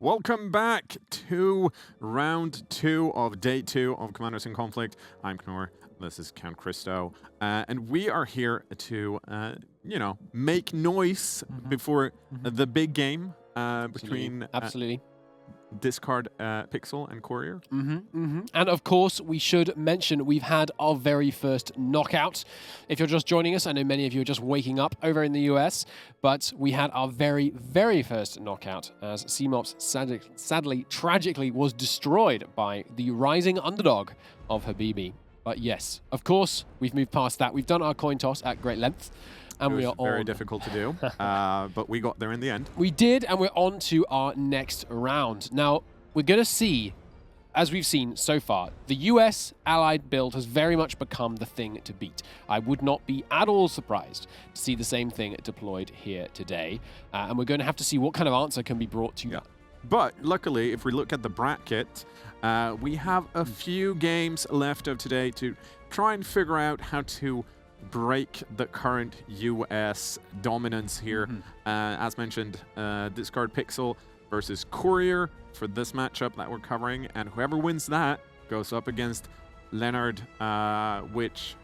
Welcome back to round 2 of day 2 of Commanders in Conflict. I'm Knorr, this is Count Christo, and we are here to, make noise before the big game between Discard Pixel and Courier. And of course, we should mention we've had our very first knockout. If you're just joining us, I know many of you are just waking up over in the US, but we had our very, very first knockout as CMOPS sadly, tragically was destroyed by the rising underdog of Habibi. But yes, of course, we've moved past that. We've done our coin toss at great length. And it was we are very difficult to do, but we got there in the end. We did, and we're on to our next round. Now, we're going to see, as we've seen so far, the US allied build has very much become the thing to beat. I would not be at all surprised to see the same thing deployed here today. And we're going to have to see what kind of answer can be brought to that. But luckily, if we look at the bracket, we have a few games left of today to try and figure out how to break the current US dominance here. As mentioned, Discard Pixel versus Courier for this matchup that we're covering, and whoever wins that goes up against Leonard, which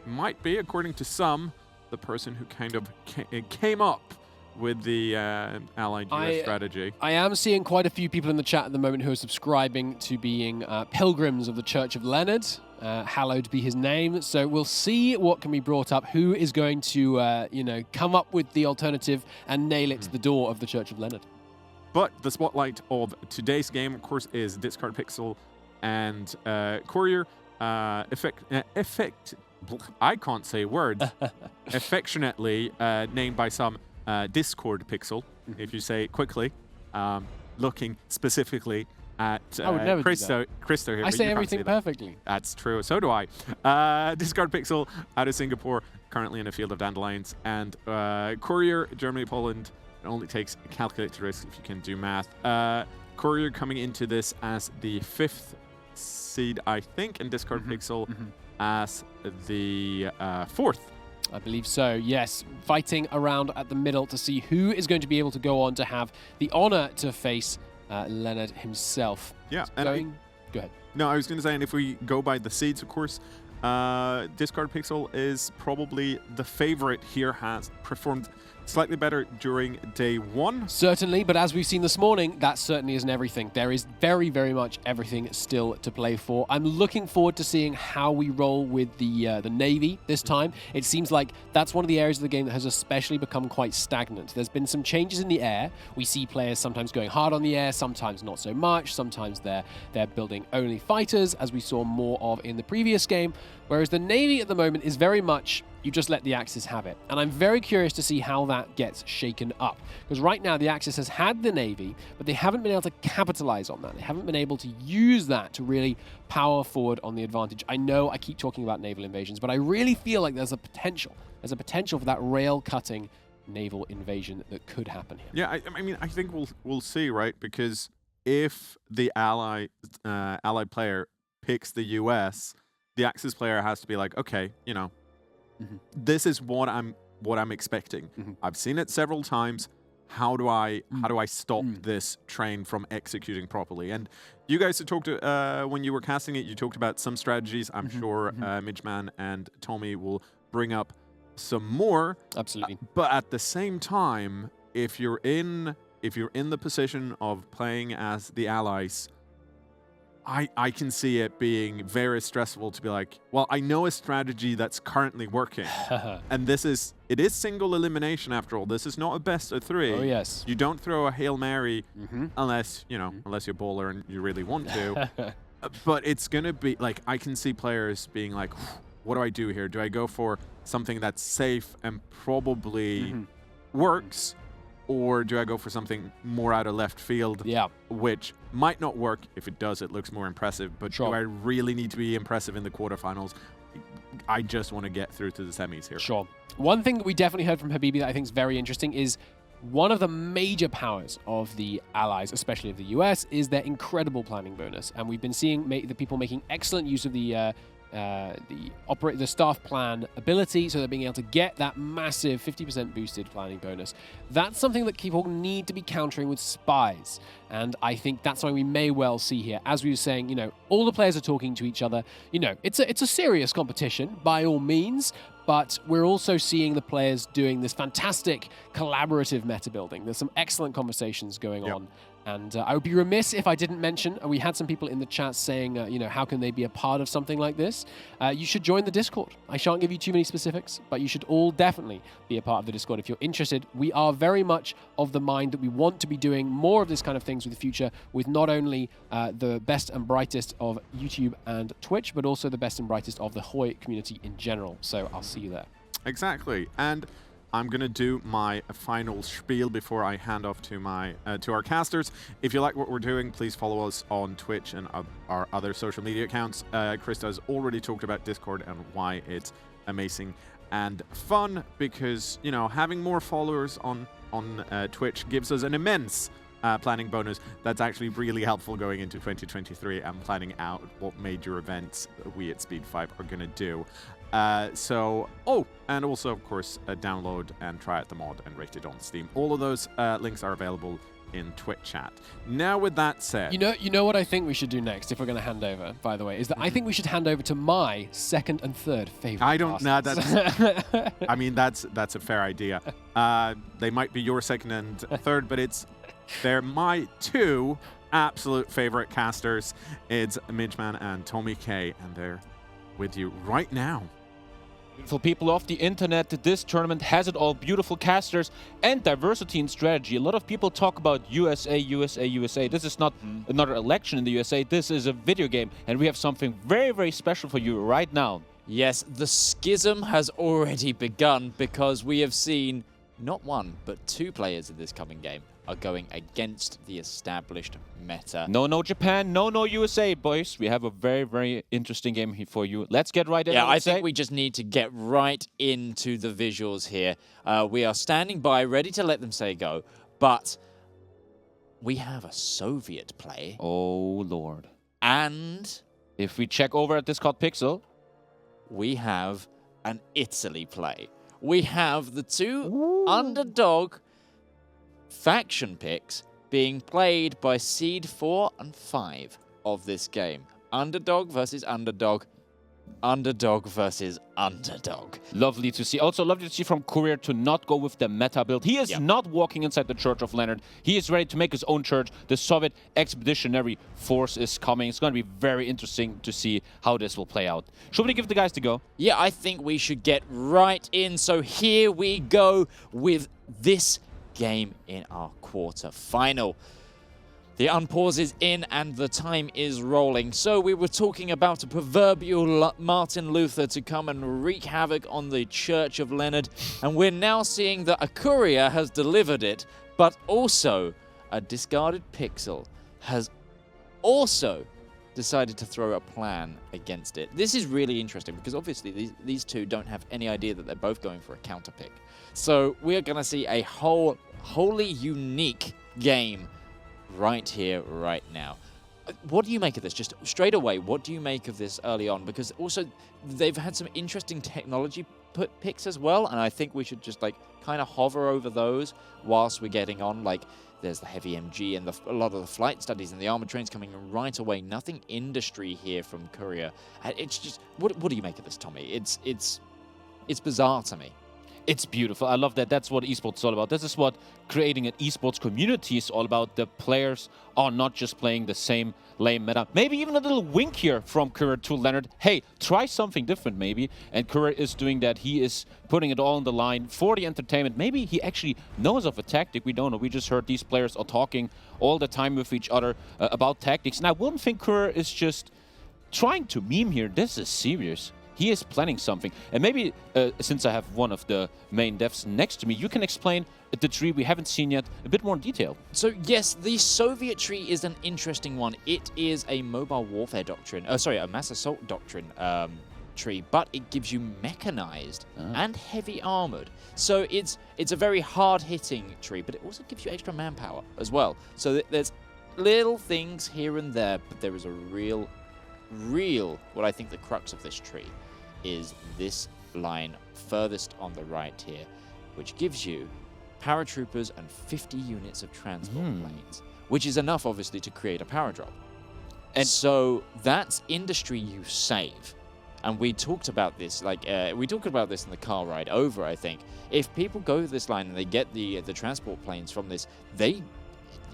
might be, according to some, the person who kind of came up with the allied US strategy. I am seeing quite a few people in the chat at the moment who are subscribing to being pilgrims of the Church of Leonard. Hallowed be his name. So we'll see what can be brought up. Who is going to, come up with the alternative and nail it to the door of the Church of Leonard? But the spotlight of today's game, of course, is Discard Pixel and Courier. I can't say words. Affectionately named by some Discord Pixel, if you say it quickly, looking specifically at Christo here. I say everything perfectly. That's true. So do I. Discard Pixel out of Singapore, currently in a field of dandelions. And Courier, Germany, Poland. It only takes a calculated risk if you can do math. Courier coming into this as the 5th seed, I think, and Discard Pixel as the 4th. I believe so, yes. Fighting around at the middle to see who is going to be able to go on to have the honor to face Leonard himself. Yeah. Go ahead. No, I was going to say, and if we go by the seeds, of course, Discard Pixel is probably the favorite here, has performed slightly better during day 1. Certainly, but as we've seen this morning, that certainly isn't everything. There is very, very much everything still to play for. I'm looking forward to seeing how we roll with the Navy this time. It seems like that's one of the areas of the game that has especially become quite stagnant. There's been some changes in the air. We see players sometimes going hard on the air, sometimes not so much. Sometimes they're building only fighters, as we saw more of in the previous game. Whereas the Navy at the moment is very much, you just let the Axis have it. And I'm very curious to see how that gets shaken up. Because right now the Axis has had the Navy, but they haven't been able to capitalize on that. They haven't been able to use that to really power forward on the advantage. I know I keep talking about naval invasions, but I really feel like there's a potential. There's a potential for that rail-cutting naval invasion that could happen here. Yeah, I mean, I think we'll see, right? Because if the allied player picks the US, the Axis player has to be like, okay, this is what I'm expecting. I've seen it several times. How do I stop this train from executing properly? And you guys had talked when you were casting it. You talked about some strategies. I'm sure Midgeman and Tommy will bring up some more. Absolutely. But at the same time, if you're in the position of playing as the allies, I can see it being very stressful to be like, well, I know a strategy that's currently working. And it is single elimination after all. This is not a best of 3. Oh, yes. You don't throw a Hail Mary unless you're bowler and you really want to. But it's going to be like, I can see players being like, what do I do here? Do I go for something that's safe and probably works? Or do I go for something more out of left field, which might not work? If it does, it looks more impressive. But do I really need to be impressive in the quarterfinals? I just want to get through to the semis here. Sure. One thing that we definitely heard from Habibi that I think is very interesting is one of the major powers of the allies, especially of the US, is their incredible planning bonus. And we've been seeing the people making excellent use of the the staff plan ability, so they're being able to get that massive 50% boosted planning bonus. That's something that people need to be countering with spies, and I think that's something we may well see here. As we were saying, you know, all the players are talking to each other. You know, it's a serious competition by all means, but we're also seeing the players doing this fantastic collaborative meta building. There's some excellent conversations going on. And I would be remiss if I didn't mention, we had some people in the chat saying, you know, how can they be a part of something like this? You should join the Discord. I shan't give you too many specifics, but you should all definitely be a part of the Discord if you're interested. We are very much of the mind that we want to be doing more of this kind of things with the future, with not only the best and brightest of YouTube and Twitch, but also the best and brightest of the Hoi community in general. So I'll see you there. Exactly. And I'm going to do my final spiel before I hand off to my to our casters. If you like what we're doing, please follow us on Twitch and our other social media accounts. Krista has already talked about Discord and why it's amazing and fun, because, you know, having more followers on Twitch gives us an immense planning bonus that's actually really helpful going into 2023 and planning out what major events we at Speed 5 are going to do. And also, of course, download and try out the mod and rate it on Steam. All of those links are available in Twitch chat. Now, with that said, you know what I think we should do next, if we're going to hand over, by the way, is that I think we should hand over to my second and third favorite. I don't know. That's. I mean, that's a fair idea. They might be your second and third, but they're my two absolute favorite casters. It's Midgeman and Tommy K, and they're with you right now. Beautiful people of the internet, this tournament has it all. Beautiful casters and diversity in strategy. A lot of people talk about USA, USA, USA. This is not another election in the USA. This is a video game, and we have something very, very special for you right now. Yes, the schism has already begun, because we have seen not one, but two players in this coming game are going against the established meta. No Japan, no USA, boys. We have a very, very interesting game here for you. Let's get right in. Yeah, I think we just need to get right into the visuals here. We are standing by, ready to let them say go, but we have a Soviet play. Oh, Lord. And if we check over at Discord Pixel, we have an Italy play. We have the two underdog faction picks being played by seed 4 and 5 of this game. Underdog versus underdog. Underdog versus underdog. Lovely to see. Also lovely to see from Courier to not go with the meta build. He is not walking inside the Church of Leonard. He is ready to make his own church. The Soviet Expeditionary Force is coming. It's going to be very interesting to see how this will play out. Should we give the guys to go? Yeah, I think we should get right in. So here we go with this game in our quarter-final. The unpause is in and the time is rolling. So we were talking about a proverbial Martin Luther to come and wreak havoc on the Church of Leonard, and we're now seeing that a Courier has delivered it, but also a discarded Pixel has also decided to throw a plan against it. This is really interesting because obviously these two don't have any idea that they're both going for a counter pick. So we're going to see a wholly unique game right here, right now. What do you make of this? Just straight away, what do you make of this early on? Because also they've had some interesting technology picks as well, and I think we should just like kind of hover over those whilst we're getting on. Like there's the heavy MG and a lot of the flight studies and the armored trains coming right away. Nothing industry here from Courier. It's just what do you make of this, Tommy? It's bizarre to me. It's beautiful. I love that. That's what esports is all about. This is what creating an esports community is all about. The players are not just playing the same lame meta. Maybe even a little wink here from Courier to Leonard. Hey, try something different maybe. And Courier is doing that. He is putting it all on the line for the entertainment. Maybe he actually knows of a tactic. We don't know. We just heard these players are talking all the time with each other about tactics. And I wouldn't think Courier is just trying to meme here. This is serious. He is planning something. And maybe, since I have one of the main devs next to me, you can explain the tree we haven't seen yet a bit more in detail. So, yes, the Soviet tree is an interesting one. It is a mobile warfare doctrine, a mass assault doctrine tree, but it gives you mechanized and heavy armored. So it's a very hard-hitting tree, but it also gives you extra manpower as well. So there's little things here and there, but there is a real what I think the crux of this tree is this line furthest on the right here, which gives you paratroopers and 50 units of transport planes, which is enough, obviously, to create a power drop. And so that's industry you save. And we talked about this, we talked about this in the car ride over, I think. If people go this line and they get the transport planes from this, they,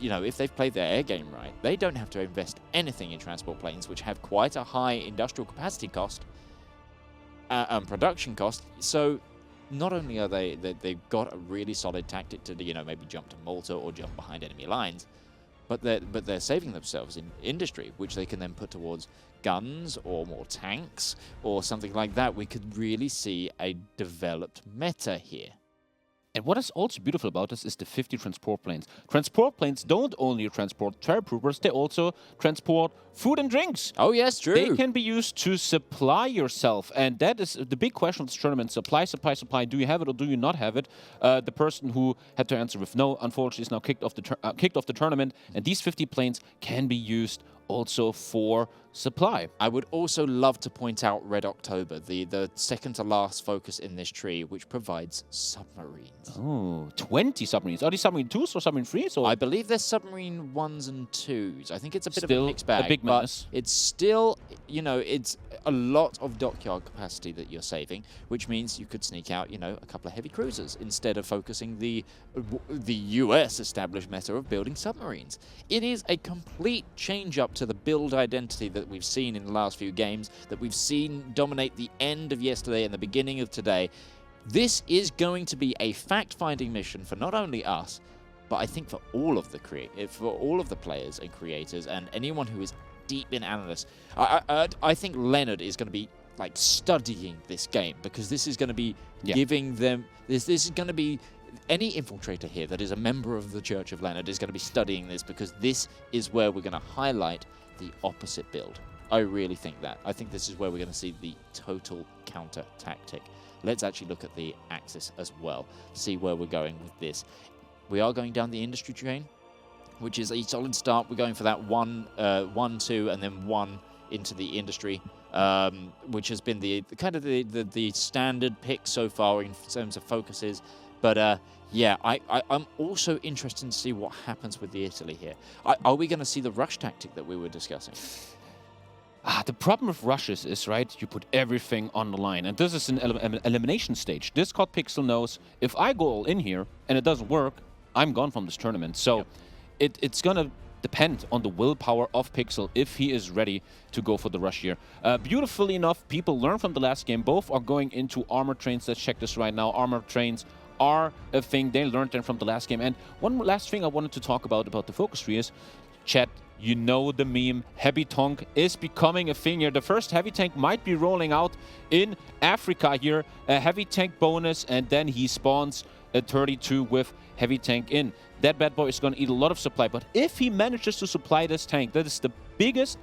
if they've played their air game right, they don't have to invest anything in transport planes, which have quite a high industrial capacity cost and production cost. So not only are they've got a really solid tactic to, maybe jump to Malta or jump behind enemy lines, but they're saving themselves in industry, which they can then put towards guns or more tanks or something like that. We could really see a developed meta here. And what is also beautiful about this is the 50 transport planes. Transport planes don't only transport paratroopers, they also transport food and drinks. Oh, yes, true. They can be used to supply yourself. And that is the big question of this tournament. Supply, supply, supply. Do you have it or do you not have it? The person who had to answer with no, unfortunately, is now kicked off the tournament. And these 50 planes can be used also for supply. I would also love to point out Red October, the second to last focus in this tree, which provides submarines. Oh, 20 submarines. Are these submarine 2s or submarine 3s? I believe they're submarine 1s and 2s. I think it's a bit Still of a mixed bag. A big menace. But it's still, it's a lot of dockyard capacity that you're saving, which means you could sneak out, a couple of heavy cruisers instead of focusing the US established meta of building submarines. It is a complete change up to the build identity that we've seen in the last few games, that we've seen dominate the end of yesterday and the beginning of today. This is going to be a fact-finding mission for not only us, but I think for all of the players and creators and anyone who is deep in analysts. I think Leonard is going to be studying this game, because this is going to be giving them this is going to be any infiltrator here that is a member of the Church of Leonard is going to be studying this, because this is where we're going to highlight the opposite build. I really think that. I think this is where we're going to see the total counter tactic. Let's actually look at the axis as well, see where we're going with this. We are going down the industry train, which is a solid start. We're going for that 1, 2, and then 1 into the industry, which has been the standard pick so far in terms of focuses. But yeah, I'm also interested to see what happens with the Italy here. Are we going to see the rush tactic that we were discussing? The problem with rushes is, right, you put everything on the line. And this is an elimination stage. Discord Pixel knows if I go all in here and it doesn't work, I'm gone from this tournament. So it's going to depend on the willpower of Pixel if he is ready to go for the rush here. Beautifully enough, people learn from the last game. Both are going into armor trains. Let's check this right now. Armor trains are a thing. They learned them from the last game. And one last thing I wanted to talk about the focus tree is, chat, you know the meme, heavy tank is becoming a thing here. The first heavy tank might be rolling out in Africa here. A heavy tank bonus, and then he spawns a 32 with heavy tank in. That bad boy is going to eat a lot of supply, but if he manages to supply this tank, that is the biggest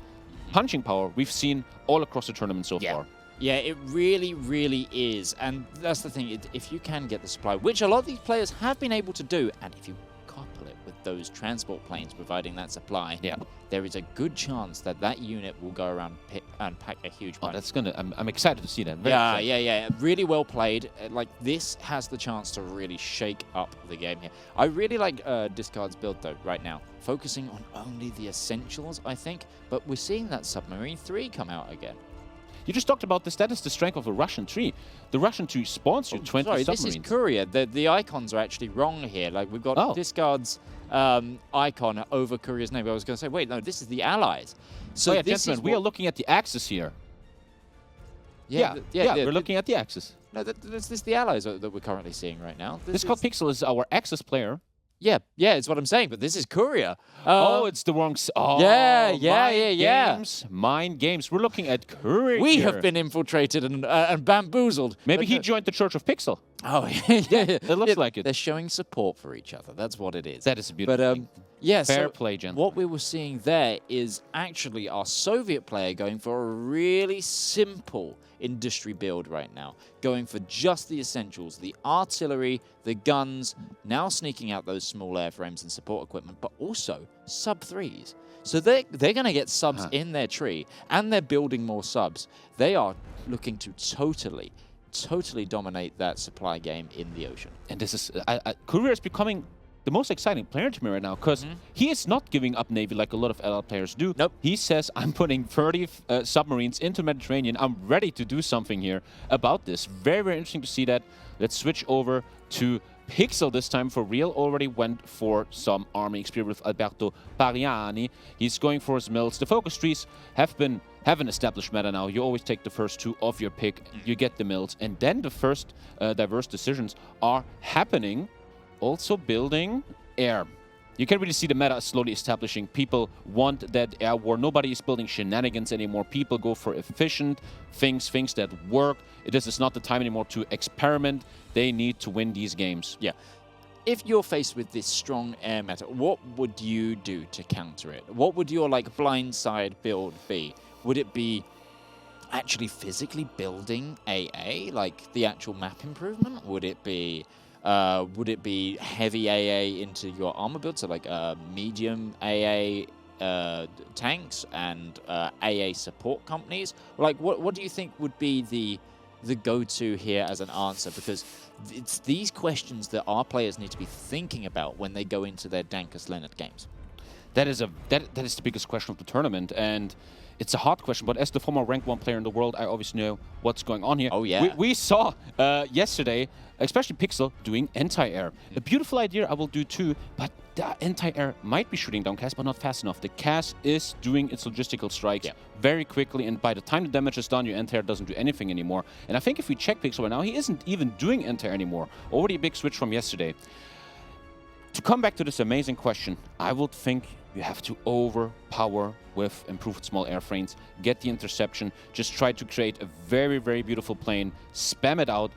punching power we've seen all across the tournament so far. Yeah, it really, really is. And that's the thing, if you can get the supply, which a lot of these players have been able to do, and if you couple it with those transport planes providing that supply, there is a good chance that unit will go around and pack a huge punch. That's gonna. I'm excited to see that. Yeah. Really well played. This has the chance to really shake up the game here. I really like Discard's build though right now, focusing on only the essentials, I think. But we're seeing that Submarine 3 come out again. You just talked about this. That is the strength of the Russian tree. The Russian tree spawns you 20 submarines. This is Courier. The icons are actually wrong here. We've got Discard's icon over Courier's name. I was going to say, wait, no, this is the Allies. So gentlemen, we are looking at the Axis here. We're looking at the Axis. No, this is the Allies that we're currently seeing right now. Discord Pixel is our Axis player. Yeah, it's what I'm saying, but this is Courier. It's the wrong... Mind games. We're looking at Courier. We have been infiltrated and bamboozled. Maybe he joined the Church of Pixel. Oh, yeah. It looks like it. They're showing support for each other. That's what it is. That is a beautiful But thing. yeah, Fair so play, Jen. what we were seeing there is actually our Soviet player going for a really simple industry build right now, going for just the essentials, the artillery, the guns, now sneaking out those small airframes and support equipment, but also sub-3s. So they're going to get subs in their tree, and they're building more subs. They are looking to totally dominate that supply game in the ocean. And this is Courier is becoming the most exciting player to me right now because he is not giving up Navy like a lot of LL players do. Nope. He says, I'm putting 30 submarines into Mediterranean. I'm ready to do something here about this. Very, very interesting to see that. Let's switch over to Pixel this time for real. Already went for some army experience with Alberto Pariani. He's going for his mills. The focus trees have an established meta now. You always take the first two of your pick. You get the mills. And then the first diverse decisions are happening. Also building air. You can really see the meta slowly establishing. People want that air war. Nobody is building shenanigans anymore. People go for efficient things that work. This is not the time anymore to experiment. They need to win these games. Yeah. If you're faced with this strong air meta, what would you do to counter it? What would your blindside build be? Would it be actually physically building AA, like the actual map improvement? Would it be heavy AA into your armor build, so like medium AA tanks and AA support companies? Like, what do you think would be the go-to here as an answer? Because it's these questions that our players need to be thinking about when they go into their Dankus Leonard games. That is the biggest question of the tournament, and it's a hard question. But as the former rank 1 player in the world, I obviously know what's going on here. Oh yeah. We saw yesterday, especially Pixel doing anti-air. A beautiful idea I will do too, but the anti-air might be shooting down CAS, but not fast enough. The CAS is doing its logistical strikes very quickly, and by the time the damage is done, your anti-air doesn't do anything anymore. And I think if we check Pixel right now, he isn't even doing anti-air anymore. Already a big switch from yesterday. To come back to this amazing question, I would think you have to overpower with improved small airframes, get the interception, just try to create a very, very beautiful plane, spam it out.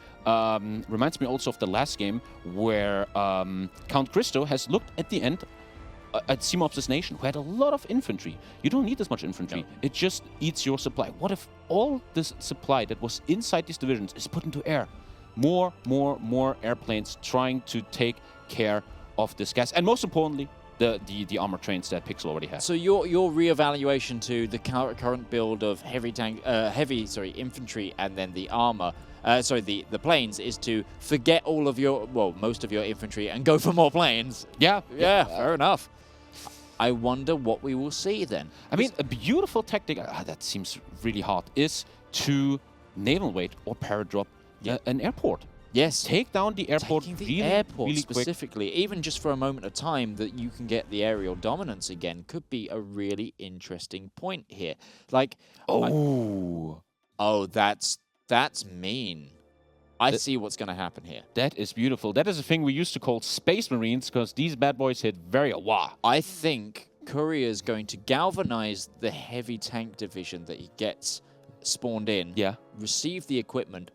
Reminds me also of the last game where Count Christo has looked at the end at CMOPS' nation, who had a lot of infantry. You don't need this much infantry. No. It just eats your supply. What if all this supply that was inside these divisions is put into air? More airplanes trying to take care of this gas, and most importantly, the armor trains that Pixel already has. So your reevaluation to the current build of infantry and then the armor, the planes, is to forget all of most of your infantry and go for more planes. Yeah, fair enough. I wonder what we will see then. I mean, a beautiful tactic, that seems really hard, is to naval weight or paradrop an airport. Yes. Take down the airport. Taking the airport specifically, even just for a moment of time that you can get the aerial dominance again, could be a really interesting point here. Like, that's mean. I see what's going to happen here. That is beautiful. That is a thing we used to call Space Marines, because these bad boys hit very wah. I think Courier is going to galvanize the heavy tank division that he gets spawned in, receive the equipment,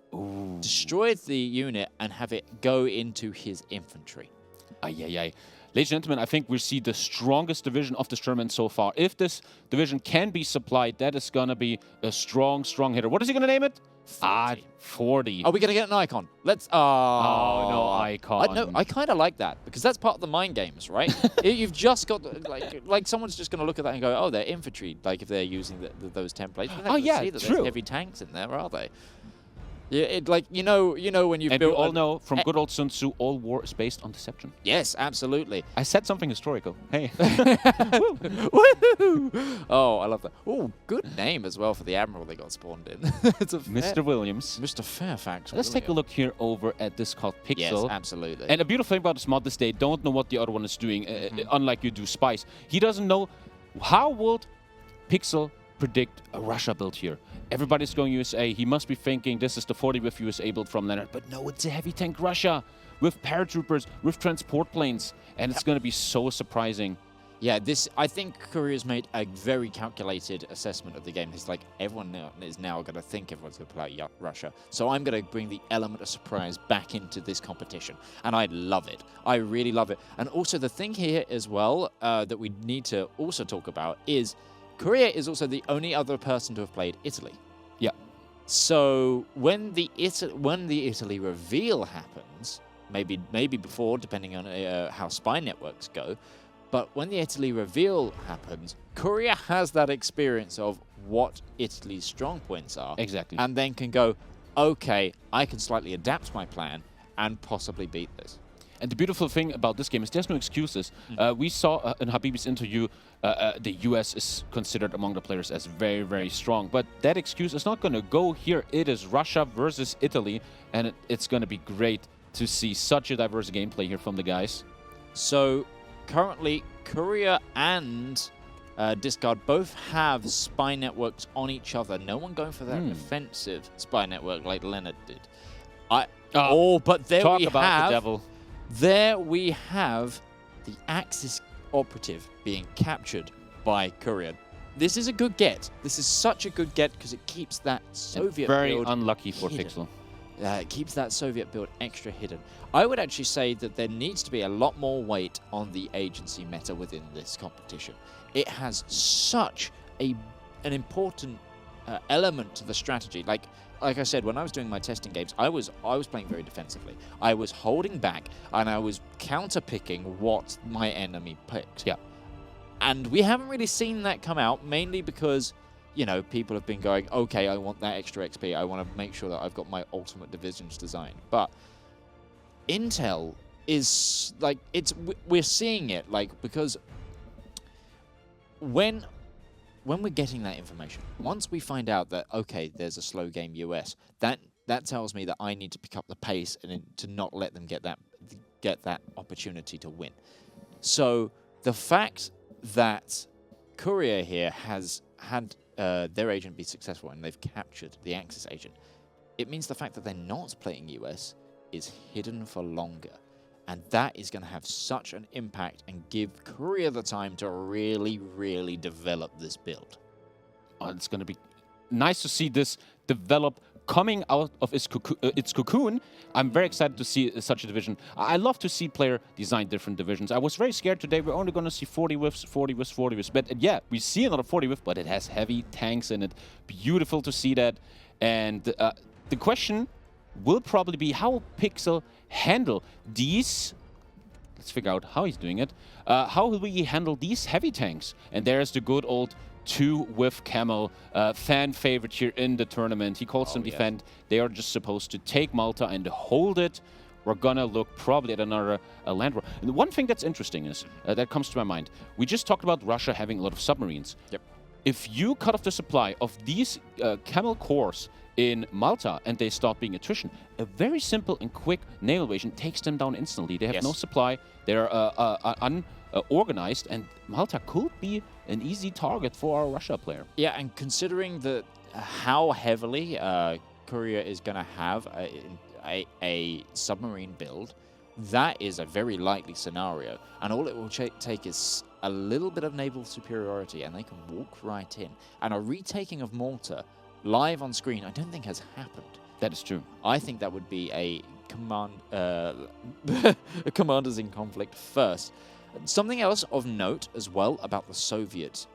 destroy the unit, and have it go into his infantry. Ladies and gentlemen, I think we see the strongest division of this tournament so far. If this division can be supplied, that is going to be a strong hitter. What is he going to name it? 40. Are we going to get an icon? Let's... Oh, no icon. I kind of like that, because that's part of the mind games, right? You've just got... Like someone's just going to look at that and go, oh, they're infantry, like if they're using those templates. See that true. There's heavy tanks in there, are they? Yeah, you know when you've built... And we all know from good old Sun Tzu, all war is based on deception. Yes, absolutely. I said something historical. Hey. Oh, I love that. Oh, good name as well for the Admiral they got spawned in. It's Mr. Williams. Mr. Fairfax. Let's take a look here over at this called Pixel. Yes, absolutely. And a beautiful thing about this mod is they don't know what the other one is doing, unlike you do Spice. He doesn't know how would Pixel predict a Russia build here. Everybody's going USA. He must be thinking this is the 40 with USA build from Leonard. But no, it's a heavy tank Russia with paratroopers, with transport planes. And it's going to be so surprising. Yeah, I think Courier's made a very calculated assessment of the game. It's like everyone is now going to think everyone's going to play Russia. So I'm going to bring the element of surprise back into this competition. And I love it. I really love it. And also the thing here as well that we need to also talk about is Courier is also the only other person to have played Italy. Yeah. So when the Italy reveal happens, maybe before, depending on how spy networks go, but when the Italy reveal happens, Courier has that experience of what Italy's strong points are. Exactly. And then can go, okay, I can slightly adapt my plan and possibly beat this. And the beautiful thing about this game is there's no excuses. We saw in Habibi's interview, the US is considered among the players as very, very strong. But that excuse is not going to go here. It is Russia versus Italy, and it's going to be great to see such a diverse gameplay here from the guys. So currently, Courier and Discard both have spy networks on each other. No one going for that defensive spy network like Leonard did. But there Talk we about have the devil. There we have the Axis operative being captured by Courier. This is a good get. This is such a good get because it keeps that Soviet very build unlucky for hidden. Pixel. It keeps that Soviet build extra hidden. I would actually say that there needs to be a lot more weight on the agency meta within this competition. It has such an important element to the strategy. Like I said, when I was doing my testing games, I was playing very defensively. I was holding back and I was counter-picking what my enemy picked. Yeah. And we haven't really seen that come out, mainly because, you know, people have been going, okay, I want that extra XP. I want to make sure that I've got my ultimate divisions designed. But Intel is like, we're seeing it, like, because when we're getting that information, once we find out that, okay, there's a slow game US, that tells me that I need to pick up the pace and to not let them get that opportunity to win. So the fact that Courier here has had their agent be successful and they've captured the Axis agent, it means the fact that they're not playing US is hidden for longer. And that is going to have such an impact and give Courier the time to really, really develop this build. It's going to be nice to see this develop coming out of its cocoon. I'm very excited to see such a division. I love to see player design different divisions. I was very scared today. We're only going to see 40 whiffs, 40 whiffs, 40 whiffs. But yeah, we see another 40 whiff, but it has heavy tanks in it. Beautiful to see that. And the question will probably be how will Pixel handle these. Let's figure out how he's doing it. How will we handle these heavy tanks? And there's the good old 2-whiff Camel, fan favorite here in the tournament. He calls them defend. They are just supposed to take Malta and hold it. We're gonna look probably at another land war. And the one thing that's interesting is, that comes to my mind, we just talked about Russia having a lot of submarines. Yep. If you cut off the supply of these Camel cores in Malta and they start being attrition, a very simple and quick naval invasion takes them down instantly. They have no supply, they're unorganized, and Malta could be an easy target for our Russia player. Yeah, and considering how heavily Courier is going to have a submarine build, that is a very likely scenario. And all it will take is a little bit of naval superiority, and they can walk right in. And a retaking of Malta live on screen, I don't think has happened. That is true. I think that would be a commanders in conflict first. Something else of note as well about the Soviet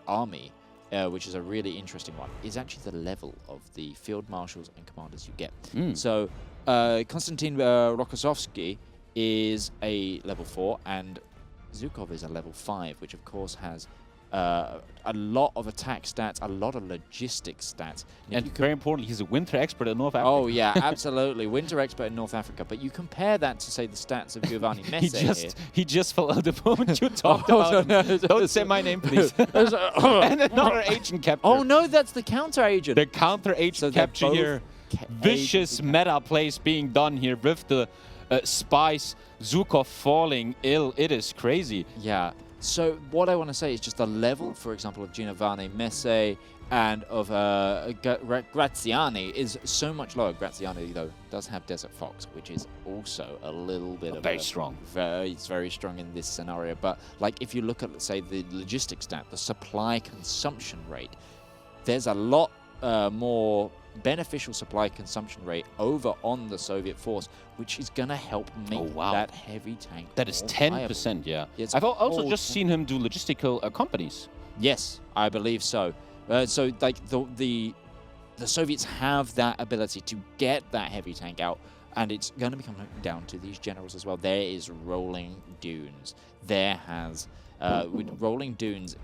army, which is a really interesting one, is actually the level of the field marshals and commanders you get. So Konstantin Rokossovsky is a level 4 and Zhukov is a level 5, which of course has a lot of attack stats, a lot of logistics stats. And very importantly, he's a winter expert in North Africa. Oh, yeah, absolutely. Winter expert in North Africa. But you compare that to, say, the stats of Giovanni Messe he just fell out the moment you talked about him. Don't say my name, please. And another agent capture. Oh, no, that's the counter agent. The counter agent capture here. Vicious meta plays being done here with the spies. Zhukov falling ill. It is crazy. Yeah. So what I want to say is just the level, for example, of Giovanni Messe and of Graziani is so much lower. Graziani, though, does have Desert Fox, which is also a little bit of very strong. It's very strong in this scenario. But like if you look at, let's say, the logistics stat, the supply consumption rate, there's a lot more beneficial supply consumption rate over on the Soviet force, which is going to help make that heavy tank. That is 10%, yeah. It's I've also just seen him do logistical companies. Yes, I believe so. So like the Soviets have that ability to get that heavy tank out, and it's going to become down to these generals as well. There is rolling dunes. There has with rolling dunes.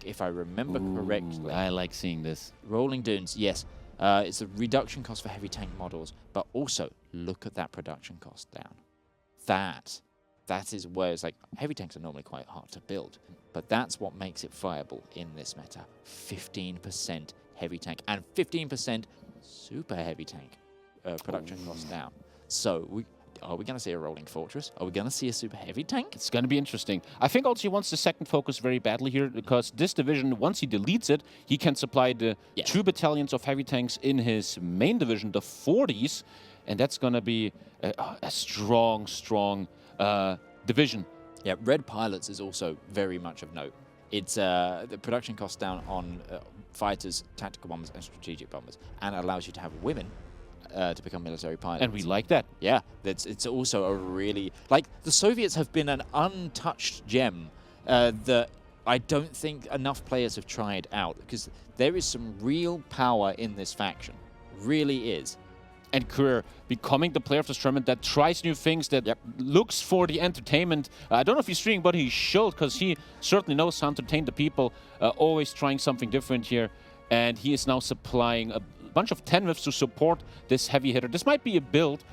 If I remember correctly, I like seeing this. Rolling dunes, yes. It's a reduction cost for heavy tank models, but also look at that production cost down. That is where it's like heavy tanks are normally quite hard to build, but that's what makes it viable in this meta. 15% heavy tank and 15% super heavy tank production cost down. So are we going to see a rolling fortress? Are we going to see a super heavy tank? It's going to be interesting. I think also he wants the second focus very badly here, because this division, once he deletes it, he can supply the 2 battalions of heavy tanks in his main division, the 40s, and that's going to be a strong division. Yeah, Red Pilots is also very much of note. It's the production cost down on fighters, tactical bombers, and strategic bombers, and allows you to have women to become military pilots. And we like that. Yeah, it's also a really... Like, the Soviets have been an untouched gem that I don't think enough players have tried out, because there is some real power in this faction. Really is. And Courier becoming the player of this tournament that tries new things, that looks for the entertainment. I don't know if he's streaming, but he should, because he certainly knows how to entertain the people, always trying something different here. And he is now supplying a bunch of 10 whiffs to support this heavy hitter. This might be a build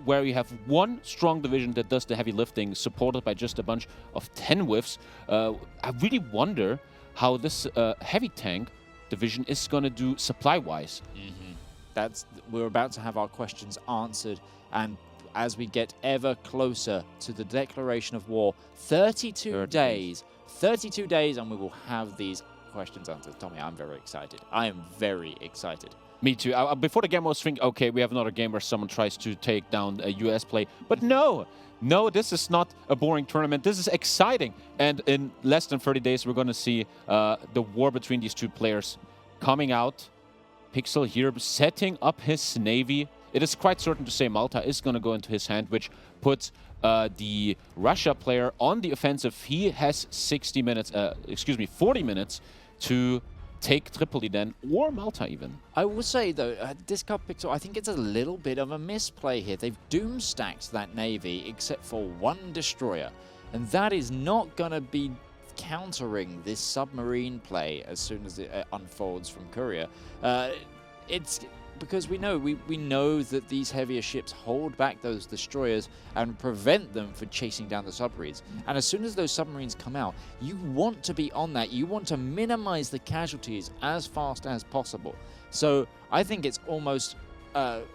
where you have one strong division that does the heavy lifting, supported by just a bunch of 10 whiffs. I really wonder how this heavy tank division is going to do supply-wise. We're about to have our questions answered, and as we get ever closer to the declaration of war, 32 days, and we will have these questions answered. Tommy, I'm very excited. I am very excited. Me too. Before the game, I was thinking, okay, we have another game where someone tries to take down a US play. But no, this is not a boring tournament. This is exciting. And in less than 30 days, we're going to see the war between these two players coming out. Pixel here setting up his navy. It is quite certain to say Malta is going to go into his hand, which puts the Russia player on the offensive. He has 40 minutes to take Tripoli then, or Malta even. I will say, though, Discard Pixel, I think it's a little bit of a misplay here. They've doom-stacked that navy except for one destroyer, and that is not going to be countering this submarine play as soon as it unfolds from Courier. It's because we know that these heavier ships hold back those destroyers and prevent them from chasing down the submarines. And as soon as those submarines come out, you want to be on that. You want to minimize the casualties as fast as possible. So I think it's almost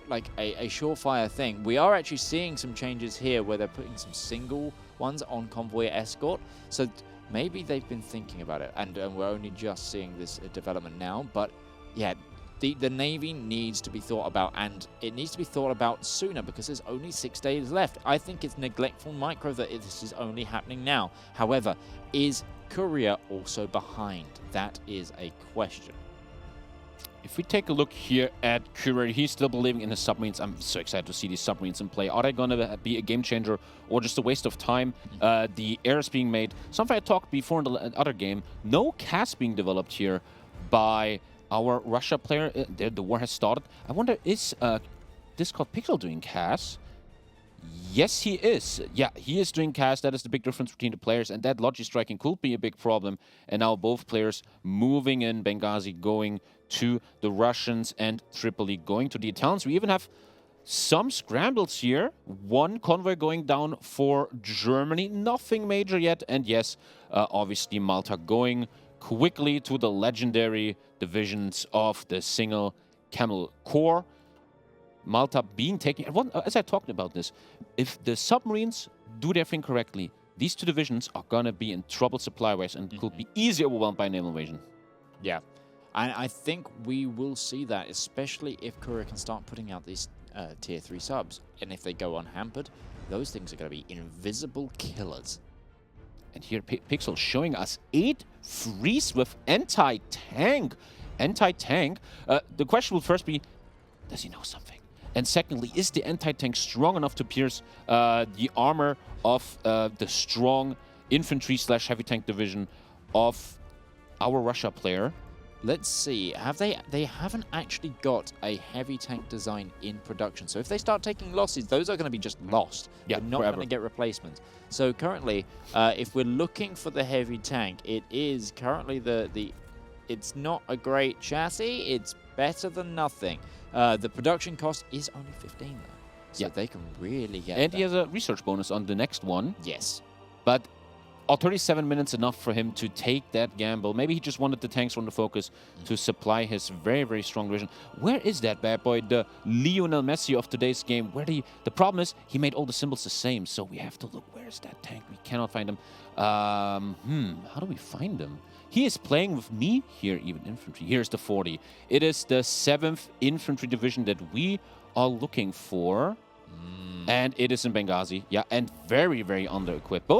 like a surefire thing. We are actually seeing some changes here where they're putting some single ones on convoy escort. So maybe they've been thinking about it, and we're only just seeing this development now. But yeah, the Navy needs to be thought about, and it needs to be thought about sooner because there's only 6 days left. I think it's neglectful micro that this is only happening now. However, is Courier also behind? That is a question. If we take a look here at Courier, he's still believing in his submarines. I'm so excited to see these submarines in play. Are they going to be a game changer or just a waste of time? The air is being made. Something I talked before in the other game. No cast being developed here by our Russia player. The war has started. I wonder, is Discord Pixel doing cast? Yes, he is. Yeah, he is doing cast. That is the big difference between the players, and that logi striking could be a big problem. And now both players moving in, Benghazi going to the Russians and Tripoli going to the Italians. We even have some scrambles here. One convoy going down for Germany. Nothing major yet. And yes, obviously Malta going quickly to the legendary divisions of the single Camel Corps. Malta being taken... As I talked about this, if the submarines do their thing correctly, these two divisions are going to be in trouble supply-wise and could be easily overwhelmed by naval invasion. Yeah. And I think we will see that, especially if Courier can start putting out these tier 3 subs. And if they go unhampered, those things are going to be invisible killers. And here Pixel showing us 8 freeze with anti-tank. Anti-tank. The question will first be, does he know something? And secondly, is the anti-tank strong enough to pierce the armor of the strong infantry / heavy tank division of our Russia player? Let's see. They haven't actually got a heavy tank design in production. So if they start taking losses, those are going to be just lost. Yeah, They're not going to get replacements. So currently, if we're looking for the heavy tank, it is currently it's not a great chassis. It's better than nothing. The production cost is only 15 though. So they can really get And he has a research bonus on the next one. Yes. But are 37 minutes enough for him to take that gamble? Maybe he just wanted the tanks on the focus to supply his very, very strong division. Where is that bad boy, the Lionel Messi of today's game? The problem is he made all the symbols the same, so we have to look. Where's that tank? We cannot find him. How do we find him? He is playing with me here, even infantry. Here's the 40. It is the 7th Infantry Division that we are looking for. And it is in Benghazi. Yeah, and very, very under-equipped.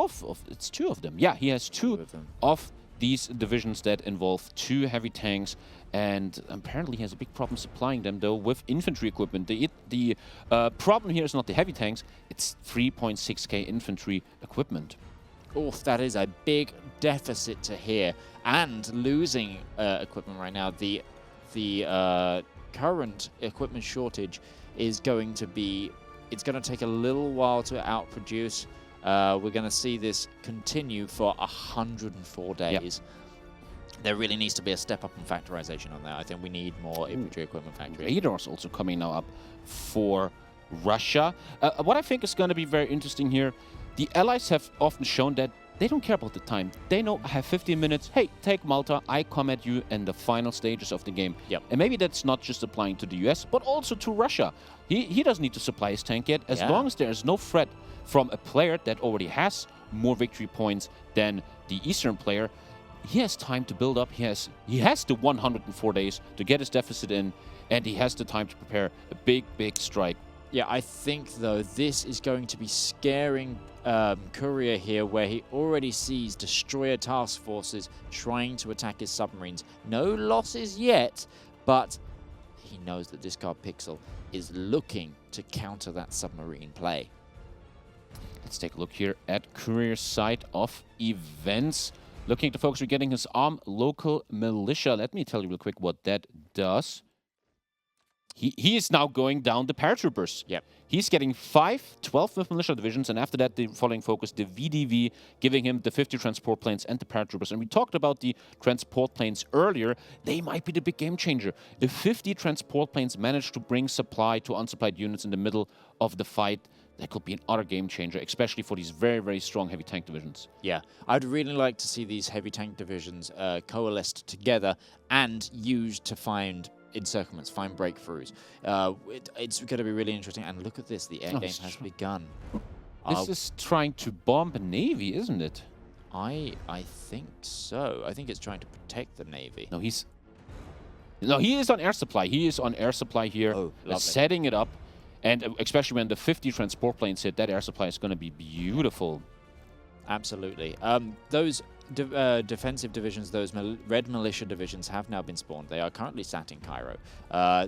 It's 2 of them. Yeah, he has 2 of these divisions that involve 2 heavy tanks. And apparently he has a big problem supplying them, though, with infantry equipment. The problem here is not the heavy tanks. It's 3.6k infantry equipment. Oof, that is a big deficit to here. And losing equipment right now, the current equipment shortage is going to be... It's going to take a little while to outproduce. We're going to see this continue for 104 days. Yep. There really needs to be a step up in factorization on that. I think we need more infantry equipment factories. Radars also coming now up for Russia. What I think is going to be very interesting here, the Allies have often shown that they don't care about the time. They know I have 15 minutes. Hey, take Malta. I come at you in the final stages of the game. Yep. And maybe that's not just applying to the US, but also to Russia. He doesn't need to supply his tank yet. As long as there is no threat from a player that already has more victory points than the Eastern player, he has time to build up. He has the 104 days to get his deficit in, and he has the time to prepare a big, big strike. Yeah, I think, though, this is going to be scaring Courier here, where he already sees destroyer task forces trying to attack his submarines. No losses yet, but he knows that Discard Pixel is looking to counter that submarine play. Let's take a look here at Courier's side of events. Looking to focus on getting his armed local militia. Let me tell you real quick what that does. He is now going down the paratroopers. Yep. He's getting 5 12 with militia divisions, and after that, the following focus, the VDV, giving him the 50 transport planes and the paratroopers. And we talked about the transport planes earlier. They might be the big game changer. If 50 transport planes manage to bring supply to unsupplied units in the middle of the fight, that could be an utter game changer, especially for these very, very strong heavy tank divisions. Yeah, I'd really like to see these heavy tank divisions coalesced together and used to find encirclements, find breakthroughs. It's going to be really interesting. And look at this, the air game has begun. This is trying to bomb a navy, isn't it? I think so. I think it's trying to protect the navy. No, he is on air supply. He is on air supply here, setting it up. And especially when the 50 transport planes hit, that air supply is going to be beautiful. Absolutely. Those defensive divisions, those red militia divisions have now been spawned. They are currently sat in Cairo.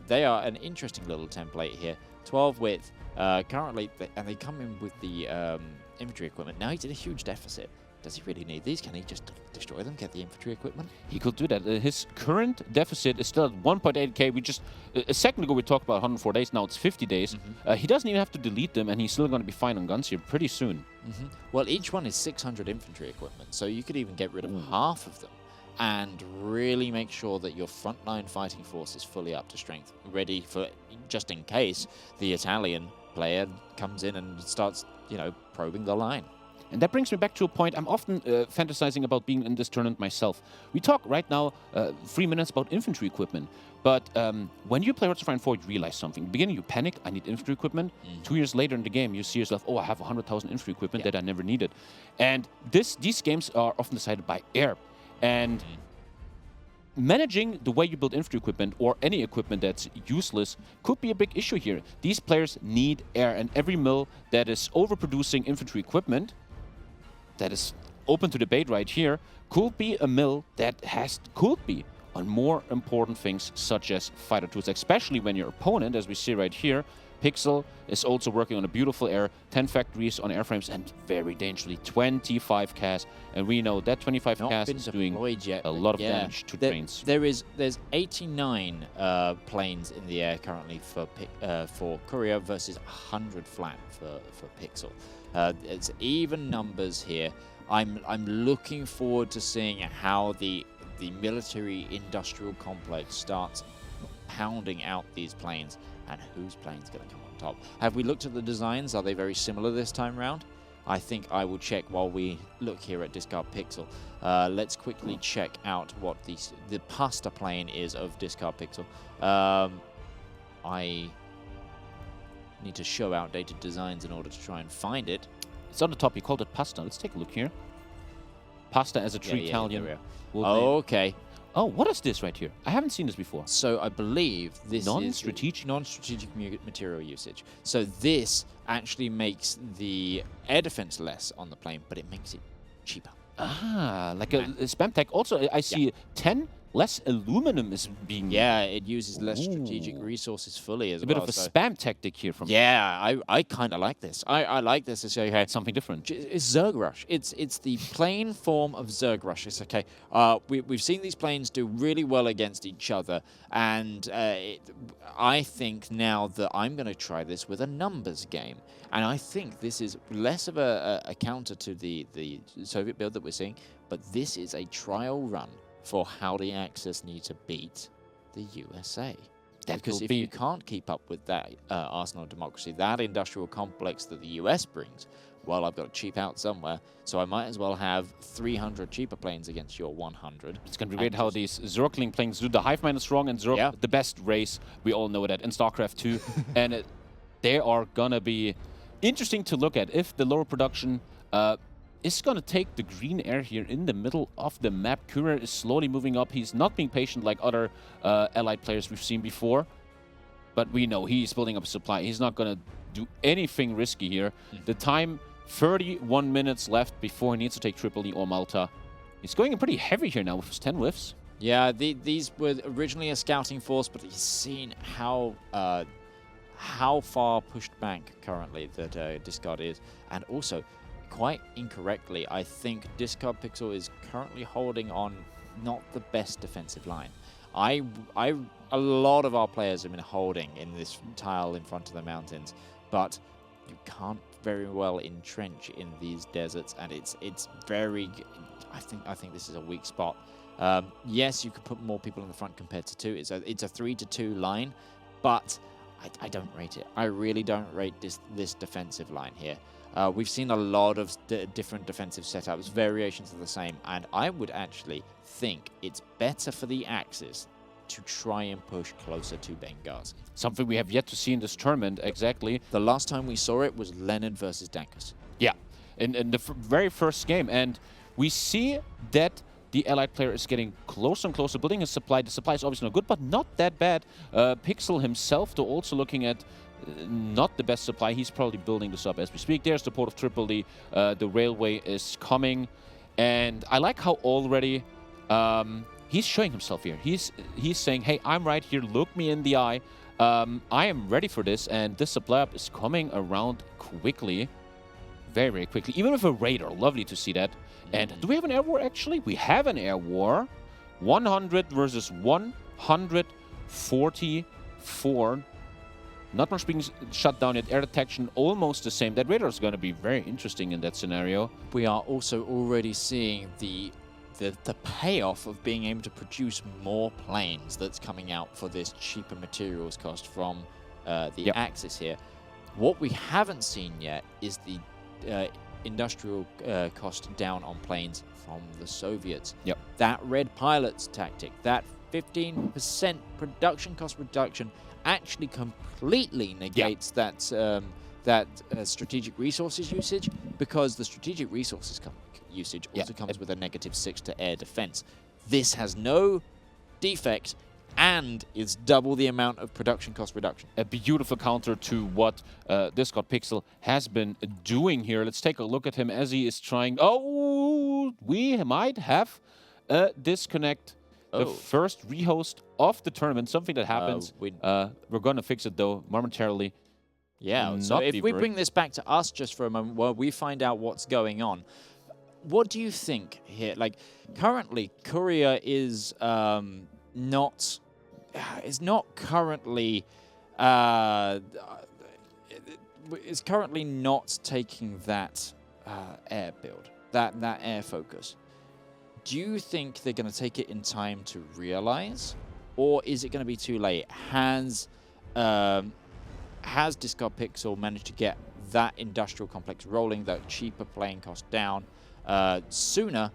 They are an interesting little template here. 12 width, currently, and they come in with the infantry equipment. Now he's in a huge deficit. Does he really need these? Can he just destroy them, get the infantry equipment? He could do that. His current deficit is still at 1.8k. We just a second ago we talked about 104 days. Now it's 50 days. He doesn't even have to delete them, and he's still going to be fine on guns here pretty soon. Well, each one is 600 infantry equipment, so you could even get rid of half of them and really make sure that your frontline fighting force is fully up to strength, ready for just in case the Italian player comes in and starts, probing the line. And that brings me back to a point. I'm often fantasizing about being in this tournament myself. We talk right now 3 minutes about infantry equipment. But when you play Hearts of Iron 4, you realize something. In the beginning, you panic, I need infantry equipment. 2 years later in the game, you see yourself, oh, I have 100,000 infantry equipment that I never needed. And these games are often decided by air. And managing the way you build infantry equipment or any equipment that's useless could be a big issue here. These players need air, and every mill that is overproducing infantry equipment, that is open to debate right here, could be a mill that could be on more important things such as fighter tools, especially when your opponent, as we see right here, Pixel is also working on a beautiful air, 10 factories on airframes, and very dangerously 25 CAS. And we know that 25 CAS is doing a lot of damage to trains. There's 89 planes in the air currently for Courier versus 100 flat for Pixel. It's even numbers here. I'm looking forward to seeing how the military-industrial complex starts pounding out these planes, and whose plane's going to come on top. Have we looked at the designs? Are they very similar this time round? I think I will check while we look here at Discard Pixel. Let's quickly check out what the pasta plane is of Discard Pixel. I need to show outdated designs in order to try and find it. It's on the top. You called it pasta. Let's take a look here. Pasta as a true Italian. Okay. Oh, what is this right here? I haven't seen this before. So I believe this non-strategic material usage. So this actually makes the air defense less on the plane, but it makes it cheaper. Ah, like a spam tech. Also, I see 10 less aluminum is being... Yeah, it uses less strategic resources fully as well. A bit of a spam tactic here from... Yeah, I kind of like this. I like this. It's okay. Something different. It's Zerg Rush. It's the plain form of Zerg Rush. It's okay. We've seen these planes do really well against each other, and I think now that I'm going to try this with a numbers game. And I think this is less of a counter to the Soviet build that we're seeing, but this is a trial run for how the Axis need to beat the USA. Because if you can't keep up with that arsenal of democracy, that industrial complex that the US brings, well, I've got to cheap out somewhere, so I might as well have 300 cheaper planes against your 100. It's going to be great how these Zergling planes do. The Hive Mind is strong, and Zerg, the best race. We all know that in StarCraft 2. And they are going to be interesting to look at. If the lower production is going to take the green air here in the middle of the map. Courier is slowly moving up. He's not being patient like other allied players we've seen before. But we know he's building up a supply. He's not going to do anything risky here. The time, 31 minutes left before he needs to take Tripoli or Malta. He's going in pretty heavy here now with his 10 whiffs. Yeah, these were originally a scouting force, but he's seen how far pushed back currently that Discard is. And also, quite incorrectly, I think Discard Pixel is currently holding on not the best defensive line. A lot of our players have been holding in this tile in front of the mountains, but you can't very well entrench in these deserts, and it's very. I think this is a weak spot. Yes, you could put more people in the front compared to 2. It's a 3-2 line, but I don't rate it. I really don't rate this defensive line here. We've seen a lot of different defensive setups, variations of the same, and I would actually think it's better for the Axis to try and push closer to Benghazi. Something we have yet to see in this tournament, exactly. The last time we saw it was Leonard versus Dankus. Yeah, in the very first game, and we see that the allied player is getting closer and closer, building his supply. The supply is obviously not good, but not that bad. Pixel himself, though, also looking at not the best supply. He's probably building this up as we speak. There's the port of Tripoli. The railway is coming. And I like how already he's showing himself here. He's saying, hey, I'm right here. Look me in the eye. I am ready for this. And this supply up is coming around quickly. Very, very quickly. Even with a radar. Lovely to see that. And do we have an air war, actually? We have an air war. 100 versus 144. Not much being shut down yet. Air detection almost the same. That radar is going to be very interesting in that scenario. We are also already seeing the payoff of being able to produce more planes that's coming out for this cheaper materials cost from the Axis here. What we haven't seen yet is the industrial cost down on planes from the Soviets. Yep. That Red Pilots tactic, that 15% production cost reduction actually completely negates that strategic resources usage, because the strategic resources usage also comes with a -6 to air defense. This has no defect and is double the amount of production cost reduction. A beautiful counter to what Discord Pixel has been doing here. Let's take a look at him as he is trying. Oh, we might have a disconnect. The first rehost of the tournament, something that happens. We're going to fix it, though, momentarily. Yeah, so if we bring this back to us just for a moment while we find out what's going on, what do you think here? Like, currently, Courier is not currently taking that air build, that air focus. Do you think they're going to take it in time to realize, or is it going to be too late? Has Discard Pixel managed to get that industrial complex rolling, that cheaper playing cost down sooner?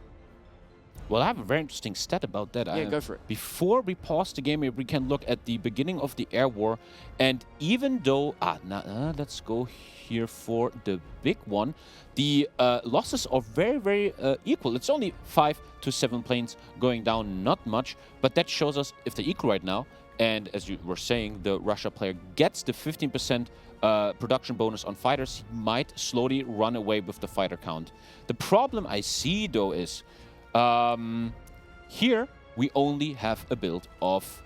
Well, I have a very interesting stat about that. Yeah, go for it. Before we pause the game, we can look at the beginning of the air war. And even though... let's go here for the big one. The losses are very, very equal. It's only 5 to 7 planes going down, not much. But that shows us if they're equal right now, and as you were saying, the Russia player gets the 15% production bonus on fighters, he might slowly run away with the fighter count. The problem I see, though, is... here, we only have a build of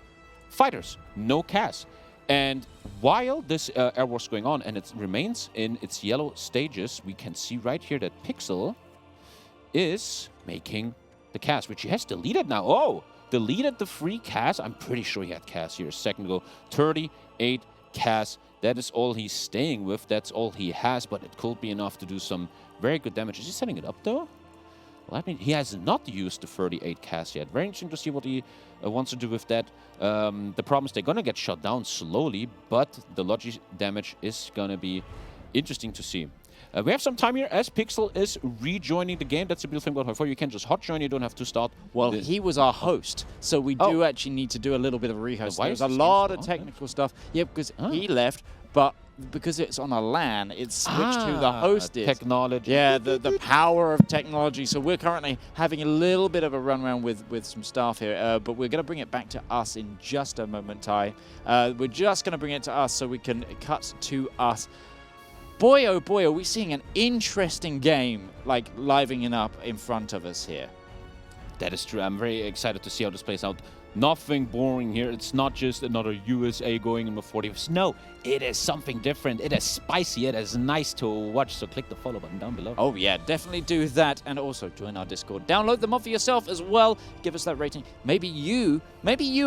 fighters, no CAS. And while this air war is going on and it remains in its yellow stages, we can see right here that Pixel is making the CAS, which he has deleted now. Oh, deleted the free CAS. I'm pretty sure he had CAS here a second ago. 38 CAS. That is all he's staying with. That's all he has, but it could be enough to do some very good damage. Is he setting it up, though? Well, I mean, he has not used the 38 CAS yet. Very interesting to see what he wants to do with that. The problem is they're going to get shut down slowly, but the logi damage is going to be interesting to see. We have some time here as Pixel is rejoining the game. That's the beautiful thing about Hoi4. You can just hot join. You don't have to start. Well, he was our host, so we do actually need to do a little bit of a rehost. There's a lot of technical stuff. Yeah, because he left, but because it's on a LAN, it's switched to the host. Technology. Yeah, the power of technology. So we're currently having a little bit of a run around with some staff here, but we're going to bring it back to us in just a moment, Ty. We're just going to bring it to us so we can cut to us. Boy, oh boy, are we seeing an interesting game, like, livening up in front of us here. That is true. I'm very excited to see how this plays out. Nothing boring here. It's not just another USA going in the 40s. No, it is something different. It is spicy. It is nice to watch. So click the follow button down below. Oh, yeah, definitely do that. And also join our Discord. Download the mod for yourself as well. Give us that rating. Maybe you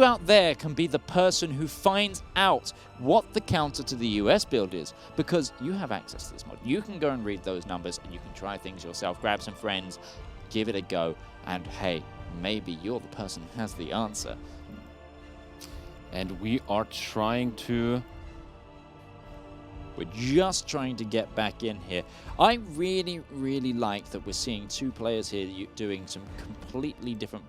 out there can be the person who finds out what the counter to the US build is, because you have access to this mod. You can go and read those numbers and you can try things yourself. Grab some friends. Give it a go. And hey, maybe you're the person who has the answer. And we are trying to... We're just trying to get back in here. I really, really like that we're seeing two players here doing some completely different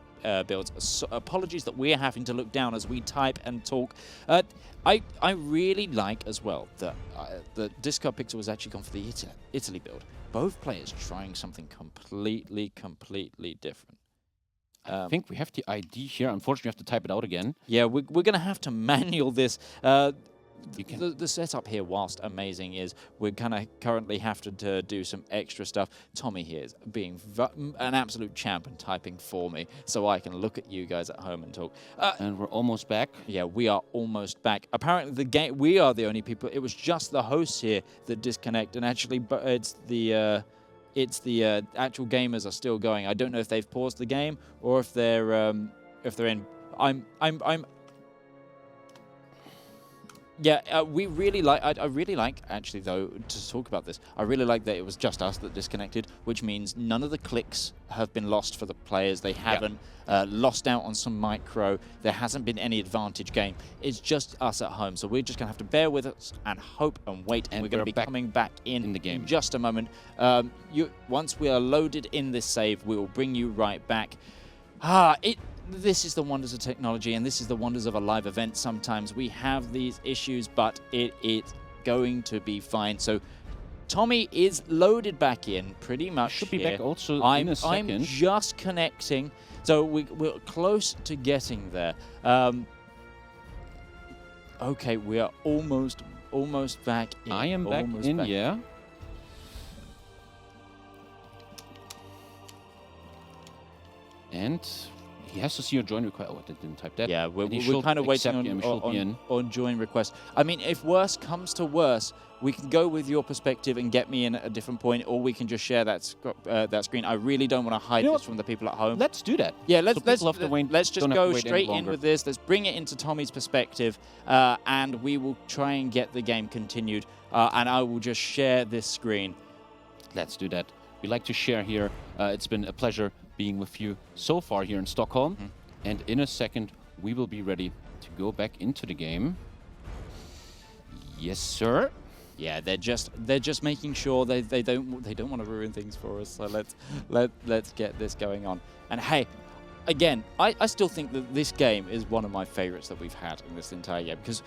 builds. So, apologies that we're having to look down as we type and talk. I really like as well that the Discard Pixel was actually gone for the Italy build. Both players trying something completely different. I think we have the ID here. Unfortunately, we have to type it out again. Yeah, we're going to have to manual this. The setup here, whilst amazing, is we're kind of currently have to do some extra stuff. Tommy here is being an absolute champ and typing for me so I can look at you guys at home and talk. And we're almost back. Yeah, we are almost back. Apparently, the game, we are the only people. It was just the hosts here that disconnect, and actually, but it's the actual gamers are still going. I don't know if they've paused the game or if they're in. Yeah, we really like. I really like, actually, though, to talk about this. I really like that it was just us that disconnected, which means none of the clicks have been lost for the players. They haven't lost out on some micro. There hasn't been any advantage game. It's just us at home. So we're just going to have to bear with us and hope and wait. And we're going to be coming back in the game in just a moment. Once we are loaded in this save, we will bring you right back. This is the wonders of technology, and this is the wonders of a live event. Sometimes we have these issues, but it's going to be fine. So Tommy is loaded back in pretty much. Should be here. back also in a second. I'm just connecting. So we're close to getting there. Okay, we are almost back in. I am back in, yeah. And he has to see your join request. Oh, I didn't type that. Yeah, we're kind of waiting on join request. I mean, if worse comes to worse, we can go with your perspective and get me in at a different point, or we can just share that screen. I really don't want to hide this from the people at home. Let's do that. Yeah, let's just go straight in with this. Let's bring it into Tommy's perspective, and we will try and get the game continued. And I will just share this screen. Let's do that. We like to share here. It's been a pleasure being with you so far here in Stockholm. And in a second, we will be ready to go back into the game. Yes, sir. Yeah, they're just making sure they don't want to ruin things for us. So let's get this going on. And hey, again, I still think that this game is one of my favorites that we've had in this entire game, because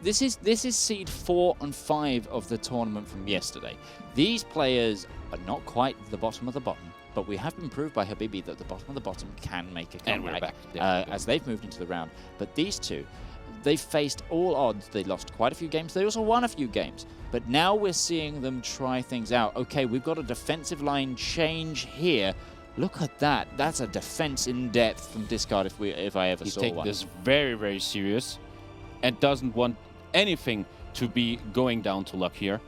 this is seed 4 and 5 of the tournament from yesterday. These players are not quite the bottom of the bottom, but we have been proved by Habibi that the bottom of the bottom can make a comeback, as they've moved into the round. But these two, they faced all odds. They lost quite a few games. They also won a few games. But now we're seeing them try things out. Okay, we've got a defensive line change here. Look at that. That's a defense in depth from Discard if I ever saw one. He takes this very, very serious and doesn't want anything to be going down to luck here.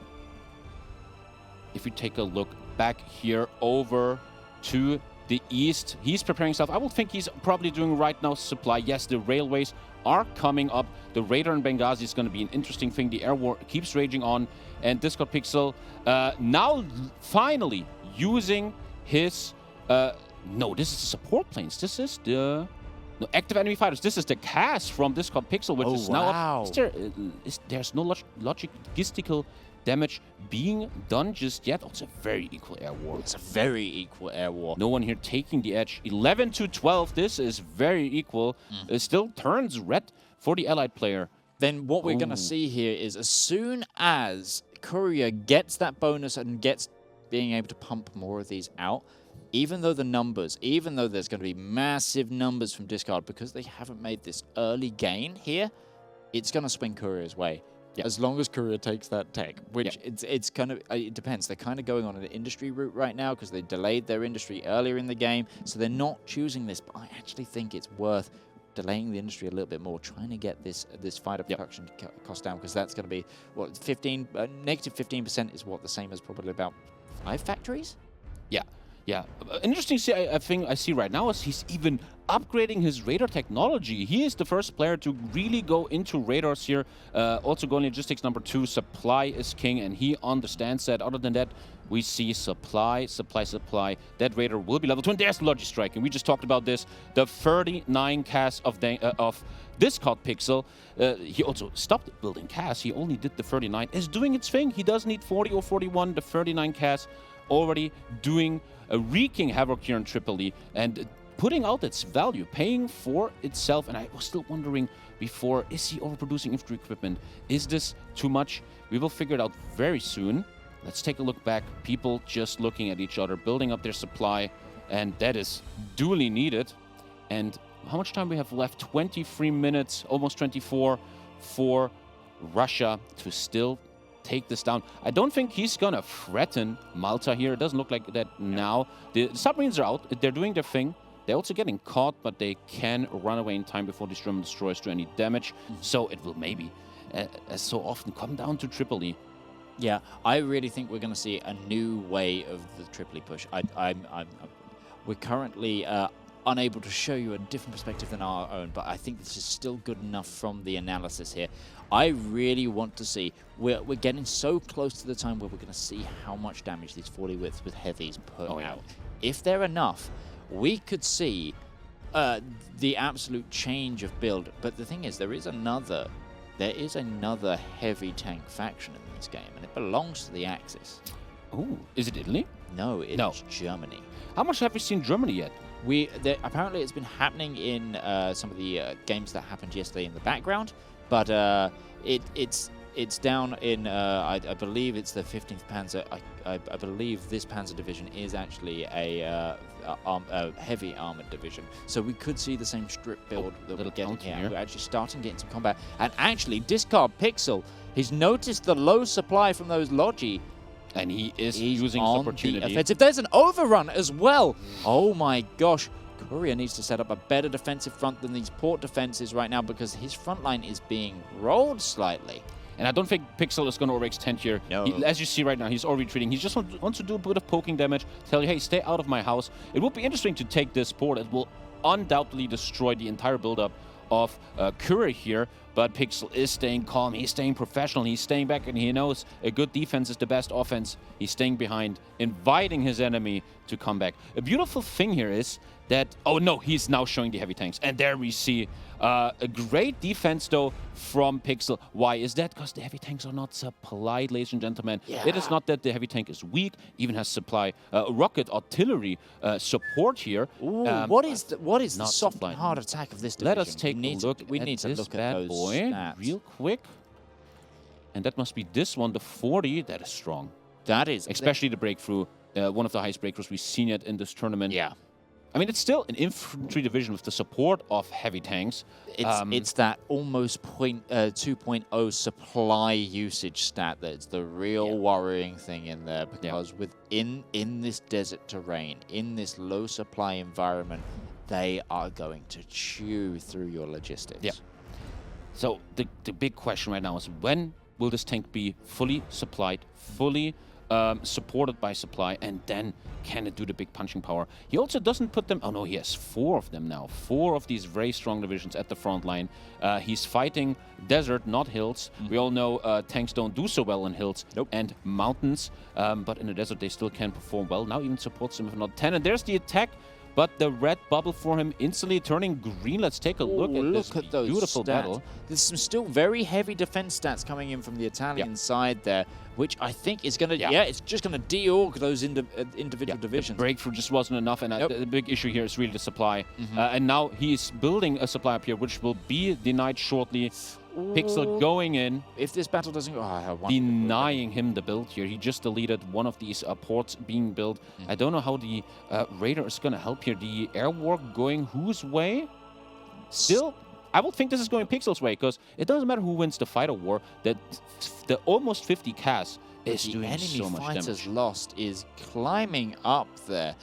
If we take a look back here over to the east, he's preparing himself. I will think he's probably doing right now supply. Yes, the railways are coming up. The radar in Benghazi is going to be an interesting thing. The air war keeps raging on. And Discord Pixel now finally using his... no, this is the support planes. This is the... No, active enemy fighters. This is the cast from Discord Pixel, which is now up. There's no logistical damage being done just yet. Oh, it's a very equal air war. It's a very equal air war. No one here taking the edge. 11 to 12. This is very equal. It still turns red for the allied player. Then what we're going to see here is, as soon as Courier gets that bonus and gets being able to pump more of these out, even though there's going to be massive numbers from Discard, because they haven't made this early gain here, it's going to swing Courier's way. Yep. As long as Courier takes that tech, which it's kind of, it depends. They're kind of going on an industry route right now because they delayed their industry earlier in the game, so they're not choosing this. But I actually think it's worth delaying the industry a little bit more, trying to get this fighter production cost down, because that's going to be what negative 15% is what the same as probably about 5 factories. Yeah, interesting thing I see right now is he's even upgrading his radar technology. He is the first player to really go into radars here. Also going logistics number 2, supply is king, and he understands that. Other than that, we see supply. That radar will be level 2, and there's Logistrike, and we just talked about this. The 39 cast of Discord Pixel. He also stopped building cast. He only did the 39. Is doing its thing. He does need 40 or 41. The 39 cast already doing wreaking havoc here in Tripoli and putting out its value, paying for itself. And I was still wondering before, is he overproducing infantry equipment? Is this too much? We will figure it out very soon. Let's take a look back. People just looking at each other, building up their supply, and that is duly needed. And how much time we have left? 23 minutes, almost 24, for Russia to still take this down. I don't think he's gonna threaten Malta here. It doesn't look like that now. The submarines are out. They're doing their thing. They're also getting caught, but they can run away in time before these German destroyers do any damage. So it will maybe, as so often, come down to Tripoli. Yeah, I really think we're going to see a new way of the Tripoli push. We're currently unable to show you a different perspective than our own, but I think this is still good enough from the analysis here. I really want to see, we're getting so close to the time where we're going to see how much damage these 40 widths with heavies put out. If they're enough, we could see the absolute change of build. But the thing is, there is another heavy tank faction in this game, and it belongs to the Axis. Oh, is it Italy? No, it's Germany. How much have we seen Germany yet? Apparently it's been happening in some of the games that happened yesterday in the background, but it's down in I believe it's the 15th Panzer. I believe this Panzer division is actually a heavy armored division, so we could see the same strip build that we're getting here. We're actually starting getting some combat, and actually Discard Pixel, he's noticed the low supply from those Logi. And he is using this opportunity. The offensive. There's an overrun as well. Oh my gosh. Courier needs to set up a better defensive front than these port defenses right now, because his front line is being rolled slightly. And I don't think Pixel is going to overextend here. No. As you see right now, he's already retreating. He just wants to do a bit of poking damage, tell you, hey, stay out of my house. It will be interesting to take this port. It will undoubtedly destroy the entire build-up of Courier here, but Pixel is staying calm, he's staying professional, he's staying back, and he knows a good defense is the best offense. He's staying behind, inviting his enemy to come back. A beautiful thing here is that, oh no, he's now showing the heavy tanks, and there we see a great defense though from Pixel. Why is that? Because the heavy tanks are not supplied, ladies and gentlemen. Yeah. It is not that the heavy tank is weak, even has supply rocket artillery support here. Ooh, what is the soft supplied. and hard attack of this division? Let us take a look we need to this look bad at those boy stats. real quick. And that must be this one, the 40. That is strong. That is. Especially the breakthrough. One of the highest breakthroughs we've seen yet in this tournament. Yeah. I mean, it's still an infantry division with the support of heavy tanks. It's that almost 2.0 supply usage stat that's the real worrying thing in there, because in this desert terrain, in this low supply environment, they are going to chew through your logistics. Yeah. So the big question right now is, when will this tank be fully supplied, fully supported by supply, and then can it do the big punching power? He also doesn't put them... Oh no, he has 4 of them now. 4 of these very strong divisions at the front line. He's fighting desert, not hills. We all know tanks don't do so well in hills and mountains, but in the desert they still can perform well. Now even supports him with not 10. And there's the attack, but the red bubble for him instantly turning green. Let's take a look at this those beautiful stats. battle. There's some still very heavy defense stats coming in from the Italian side there, which I think is going to, it's just going to de-org those individual divisions. The breakthrough just wasn't enough, and the big issue here is really the supply. And now he's building a supply up here, which will be denied shortly. Pixel going in. If this battle doesn't go... denying him the build here. He just deleted one of these ports being built. I don't know how the Raider is going to help here. The air war going whose way? Still, I would think this is going Pixel's way, because it doesn't matter who wins the fighter war. That the almost 50 CAS is doing so much damage. The enemy fighters lost is climbing up there.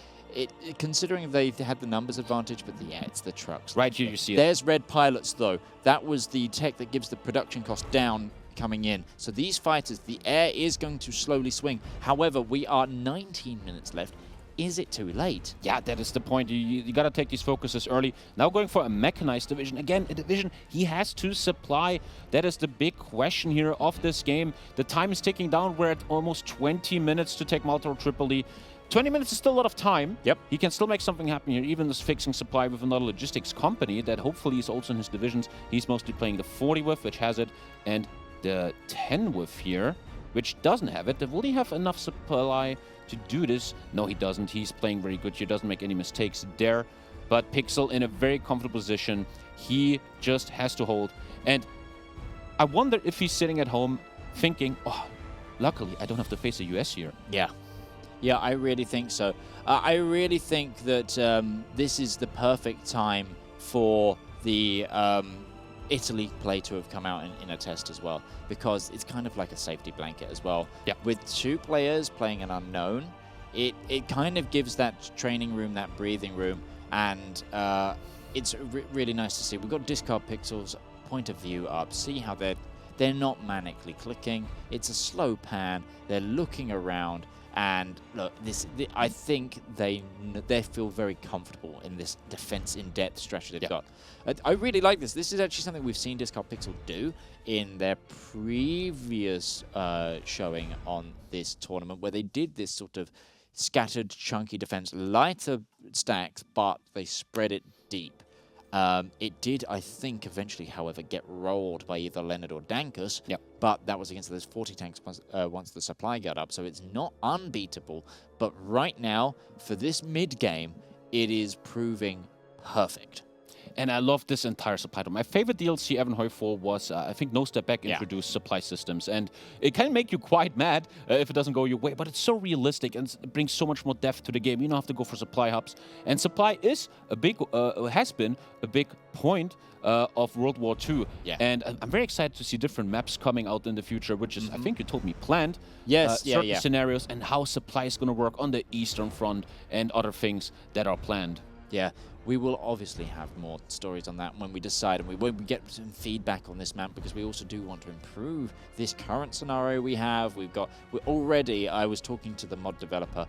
Considering they had the numbers advantage, but it's the trucks. Right here you see it. There's red pilots, though. That was the tech that gives the production cost down coming in. So these fighters, the air is going to slowly swing. However, we are 19 minutes left. Is it too late? Yeah, that is the point. You got to take these focuses early. Now going for a mechanized division. Again, a division he has to supply. That is the big question here of this game. The time is ticking down. We're at almost 20 minutes to take Malta or Tripoli. 20 minutes is still a lot of time. Yep. He can still make something happen here, even just fixing supply with another logistics company that hopefully is also in his divisions. He's mostly playing the 40 with, which has it, and the 10 with here, which doesn't have it. Will he have enough supply to do this? No, he doesn't. He's playing very good here, doesn't make any mistakes there. But Pixel in a very comfortable position. He just has to hold. And I wonder if he's sitting at home thinking, oh, luckily I don't have to face the US here. Yeah. Yeah, I really think so. I really think that this is the perfect time for the Italy play to have come out in a test as well, because it's kind of like a safety blanket as well. Yeah. With 2 players playing an unknown, it kind of gives that training room, that breathing room, and it's really nice to see. We've got Discard Pixel's point of view up. See how they're not manically clicking. It's a slow pan. They're looking around. And look, I think they feel very comfortable in this defense in depth strategy they've got. I really like this. This is actually something we've seen Discard Pixel do in their previous showing on this tournament, where they did this sort of scattered, chunky defense, lighter stacks, but they spread it deep. It did, I think, eventually, however, get rolled by either Leonard or Dankus. Yep. But that was against those 40 tanks once the supply got up, so it's not unbeatable. But right now, for this mid-game, it is proving perfect. And I love this entire supply. My favorite DLC Evan 4 was, I think, No Step Back introduced supply systems. And it can make you quite mad if it doesn't go your way, but it's so realistic and it brings so much more depth to the game. You don't have to go for supply hubs. And supply is a big, has been a big point of World War II. Yeah. And I'm very excited to see different maps coming out in the future, which is, I think you told me, planned. Yes, certain scenarios and how supply is going to work on the Eastern Front and other things that are planned. Yeah, we will obviously have more stories on that when we decide and when we get some feedback on this map, because we also do want to improve this current scenario we have. We're already, I was talking to the mod developer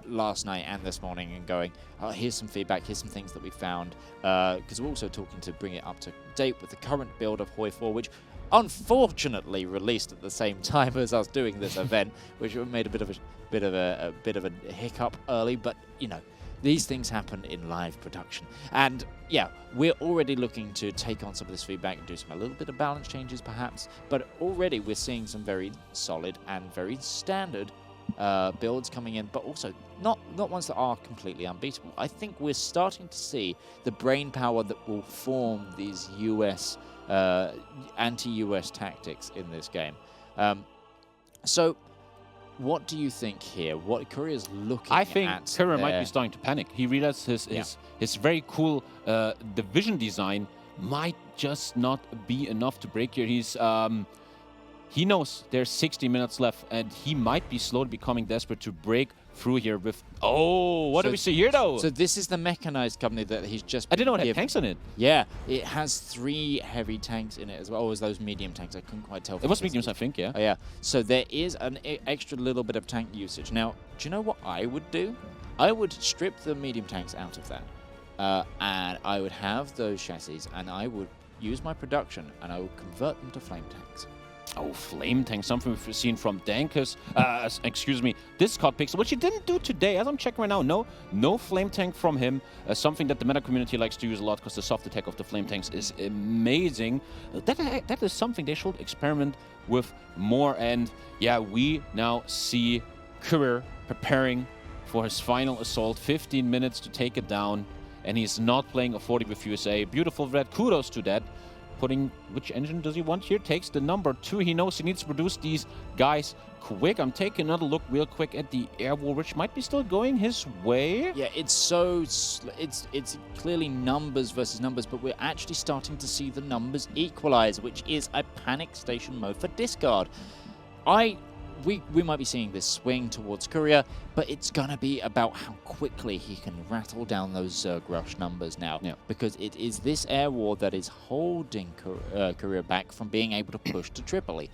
last night and this morning and going, here's some feedback, here's some things that we found, because we're also talking to bring it up to date with the current build of Hoi 4, which unfortunately released at the same time as us doing this event, which made a bit of a hiccup early, but you know, these things happen in live production. And yeah, we're already looking to take on some of this feedback and do a little bit of balance changes perhaps, but already we're seeing some very solid and very standard builds coming in, but also not ones that are completely unbeatable. I think we're starting to see the brain power that will form these anti-US tactics in this game. So what do you think here? What Courier's looking at? I think Courier might be starting to panic. He realized his very cool division design might just not be enough to break here. He knows there's 60 minutes left, and he might be slowly becoming desperate to break through here with... Oh, what do we see here, though? So this is the mechanized company that he's just... I didn't know it had tanks in it. Yeah, it has 3 heavy tanks in it as well as those medium tanks. I couldn't quite tell. It was mediums, I think, yeah. Oh, yeah. So there is an extra little bit of tank usage. Now, do you know what I would do? I would strip the medium tanks out of that. And I would have those chassis, and I would use my production, and I would convert them to flame tanks. Oh, flame tank, something we've seen from Dankus, Discard Pixel, which he didn't do today. As I'm checking right now, no flame tank from him. Something that the meta community likes to use a lot because the soft attack of the flame tanks is amazing. That is something they should experiment with more. And yeah, we now see Courier preparing for his final assault. 15 minutes to take it down, and he's not playing a 40 with USA. Beautiful red, kudos to that. Putting, which engine does he want here? Takes the number 2. He knows he needs to produce these guys quick. I'm taking another look real quick at the air war, which might be still going his way. Yeah, it's clearly numbers versus numbers, but we're actually starting to see the numbers equalize, which is a panic station mode for Discard. We might be seeing this swing towards Courier, but it's going to be about how quickly he can rattle down those Zerg Rush numbers now. Yeah. Because it is this air war that is holding Courier back from being able to push to Tripoli.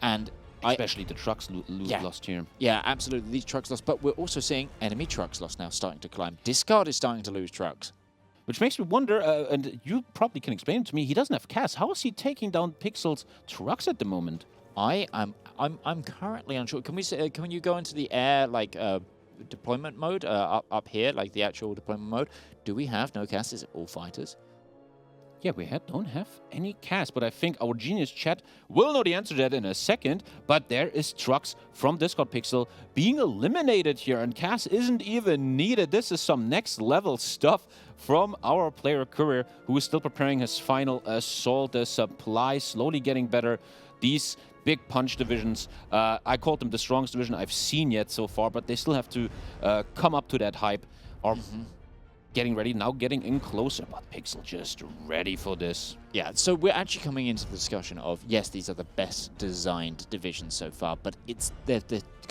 And especially the trucks lost here. Yeah, absolutely. These trucks lost, but we're also seeing enemy trucks lost now starting to climb. Discard is starting to lose trucks. Which makes me wonder, and you probably can explain it to me, he doesn't have CAS. How is he taking down Pixel's trucks at the moment? I'm currently unsure. Can you go into the air deployment mode up here, like the actual deployment mode? Do we have no CAS? Is it all fighters? Yeah, we don't have any CAS, but I think our genius chat will know the answer to that in a second. But there is trucks from Discard Pixel being eliminated here, and CAS isn't even needed. This is some next level stuff from our player Courier, who is still preparing his final assault. The supply slowly getting better. These big punch divisions, I called them the strongest division I've seen yet so far, but they still have to come up to that hype. Or getting ready, now getting in closer, but Pixel just ready for this. Yeah, so we're actually coming into the discussion of, yes, these are the best designed divisions so far, but they're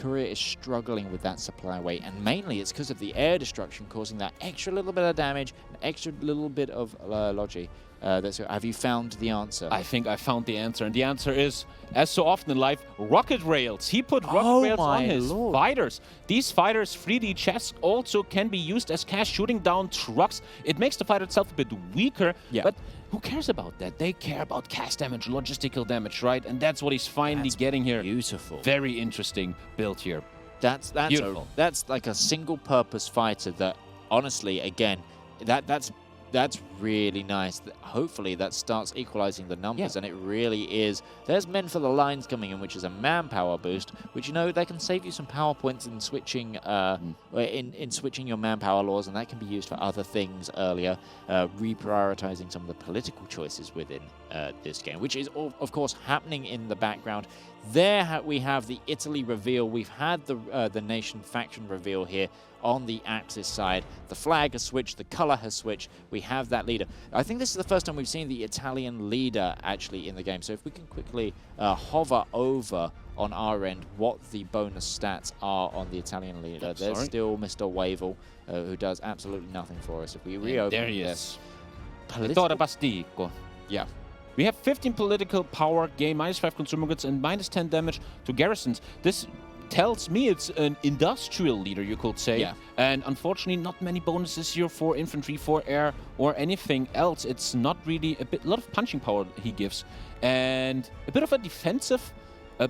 Courier is struggling with that supply weight, and mainly it's because of the air destruction causing that extra little bit of damage, an extra little bit of logi. Have you found the answer? I think I found the answer, and the answer is, as so often in life, rocket rails. He put rocket rails on his fighters. These fighters' 3D chests also can be used as cash, shooting down trucks. It makes the fighter itself a bit weaker, but who cares about that? They care about cash damage, logistical damage, right? And that's what he's finally getting here. Beautiful. Very interesting build here. That's Beautiful. That's like a single-purpose fighter that, honestly, again, that's really nice. Hopefully that starts equalizing the numbers, and it really is. There's Men for the Lines coming in, which is a manpower boost, which, you know, they can save you some power points in switching in switching your manpower laws, and that can be used for other things earlier, reprioritizing some of the political choices within this game, which is, of course, happening in the background. There we have the Italy reveal. We've had the nation faction reveal here on the Axis side. The flag has switched, the color has switched. We have that leader. I think this is the first time we've seen the Italian leader actually in the game. So if we can quickly hover over on our end what the bonus stats are on the Italian leader. There's still Mr. Wavel, who does absolutely nothing for us. If we reopen there he is. Political Bastico. Yeah. We have 15 political power gain, -5 consumer goods, and -10 damage to garrisons. This tells me it's an industrial leader, you could say. Yeah. And unfortunately, not many bonuses here for infantry, for air, or anything else. It's not really a lot of punching power he gives. And a bit of a defensive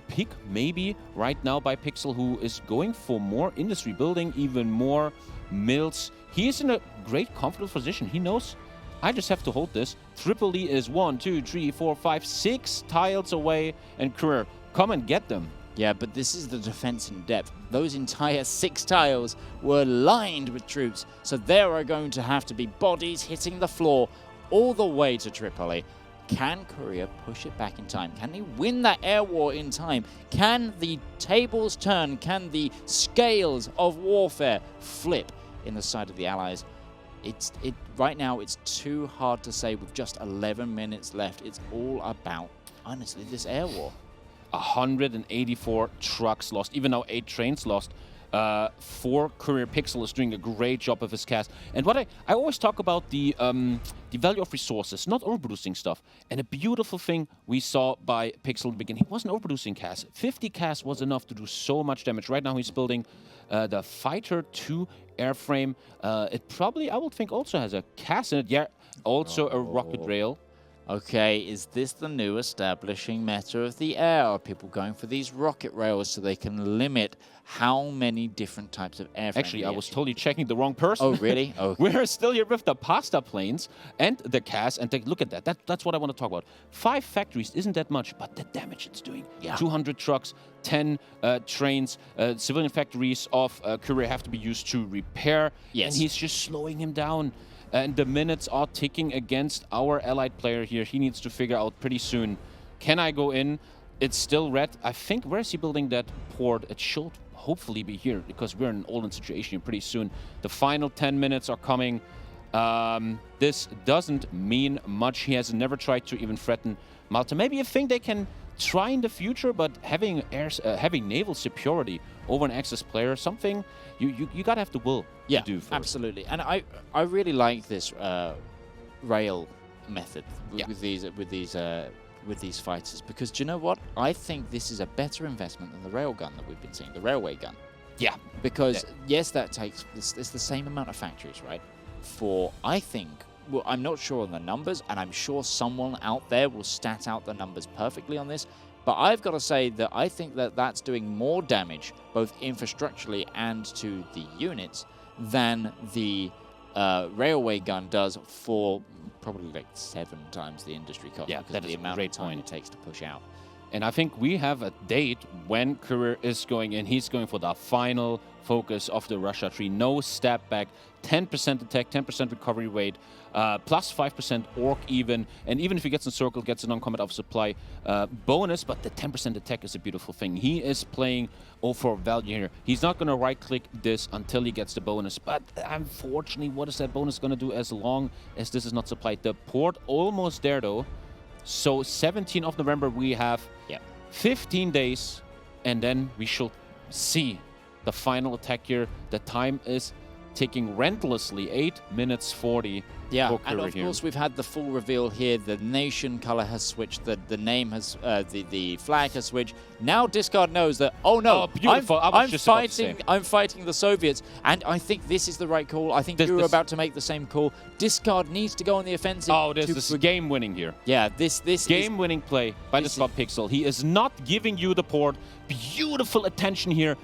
pick, maybe, right now by Pixel, who is going for more industry building, even more mills. He is in a great, comfortable position. He knows, I just have to hold this. Tripoli is 1, 2, 3, 4, 5, 6 tiles away, and Courier, come and get them. Yeah, but this is the defense in depth. Those entire 6 tiles were lined with troops, so there are going to have to be bodies hitting the floor all the way to Tripoli. Can Courier push it back in time? Can he win that air war in time? Can the tables turn? Can the scales of warfare flip in the side of the Allies? Right now, it's too hard to say with just 11 minutes left. It's all about, honestly, this air war. 184 trucks lost, even now 8 trains lost. 4 Courier. Pixel is doing a great job of his cast. And what I always talk about the value of resources, not overproducing stuff. And a beautiful thing we saw by Pixel at the beginning, he wasn't overproducing cast. 50 cast was enough to do so much damage. Right now he's building the Fighter 2 airframe. It probably, I would think, also has a cast in it. Yeah, also a rocket rail. Okay, is this the new establishing meta of the air? Are people going for these rocket rails so they can limit how many different types of airframes? Actually, I was totally checking the wrong person. Oh, really? Okay. We're still here with the pasta planes and the cast, and look at that. That's what I want to talk about. 5 factories isn't that much, but the damage it's doing. Yeah. 200 trucks, 10 trains, civilian factories of Courier have to be used to repair. Yes. And he's just slowing him down. And the minutes are ticking against our allied player here. He needs to figure out pretty soon, can I go in? It's still red. I think, where is he building that port? It should hopefully be here, because we're in an all-in situation pretty soon. The final 10 minutes are coming. This doesn't mean much. He has never tried to even threaten Malta. Maybe you think they can try in the future, but having naval superiority over an Axis player, something you gotta have the will to do for absolutely. And I really like this rail method with these fighters, because do you know what? I think this is a better investment than the rail gun that we've been seeing, the railway gun. Yeah. Because yes, that takes it's the same amount of factories, right? For, I think, well, I'm not sure on the numbers, and I'm sure someone out there will stat out the numbers perfectly on this, but I've got to say that I think that that's doing more damage, both infrastructurally and to the units, than the railway gun does for probably like 7 times the industry cost. Yeah, because that of is the a amount great of time point. it takes to push out. And I think we have a date when Courier is going in. He's going for the final focus of the Russia tree. No step back, 10% attack, 10% recovery rate, plus 5% orc even. And even if he gets encircled, gets a non-combat of supply bonus, but the 10% attack is a beautiful thing. He is playing for value here. He's not going to right-click this until he gets the bonus. But unfortunately, what is that bonus going to do as long as this is not supplied? The port almost there, though. So 17th of November, we have 15 days, and then we should see the final attack here. The time is ticking relentlessly. 8 minutes 40. Yeah, for and Courier of here. course we've had the full reveal here. The nation color has switched. The name has, the flag has switched. Now Discard knows that. Oh no, Oh, beautiful. I was just about to say. I'm fighting the Soviets, and I think this is the right call. I think This- you're this- about to make the same call. Discard needs to go on the offensive. Oh, this is game winning here. Yeah, this is Game-winning play by the this Scott Pixel. He is not giving you the port. Beautiful attention here.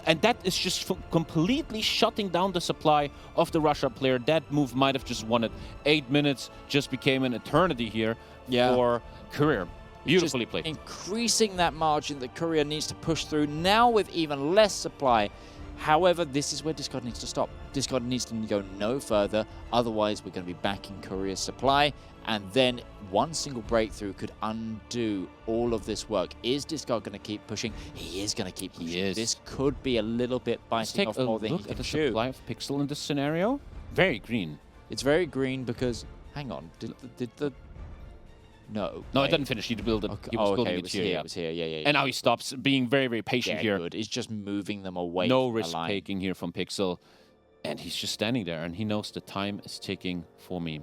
And that is just completely shutting down the supply of the Russia player. That move might have just won it. 8 minutes just became an eternity here for Courier. Beautifully just played. increasing that margin that Courier needs to push through now with even less supply. However, this is where Discard needs to stop. Discard needs to go no further. Otherwise, we're going to be back in Courier's supply. And then one single breakthrough could undo all of this work. Is Discard going to keep pushing? He is going to keep pushing. He is. This could be a little bit Let's biting take off a more than he look can at the chew. supply of Pixel in this scenario. Very green. It's very green because, hang on, did the... No. No, wait. it didn't finish. He built it. Okay. He was Oh, building okay, it it was here. here. Yeah. It was here. Yeah. And now he stops being very, very patient yeah, here. good. It's just moving them away No from the risk line. taking here from Pixel. And he's just standing there, and he knows the time is ticking for me.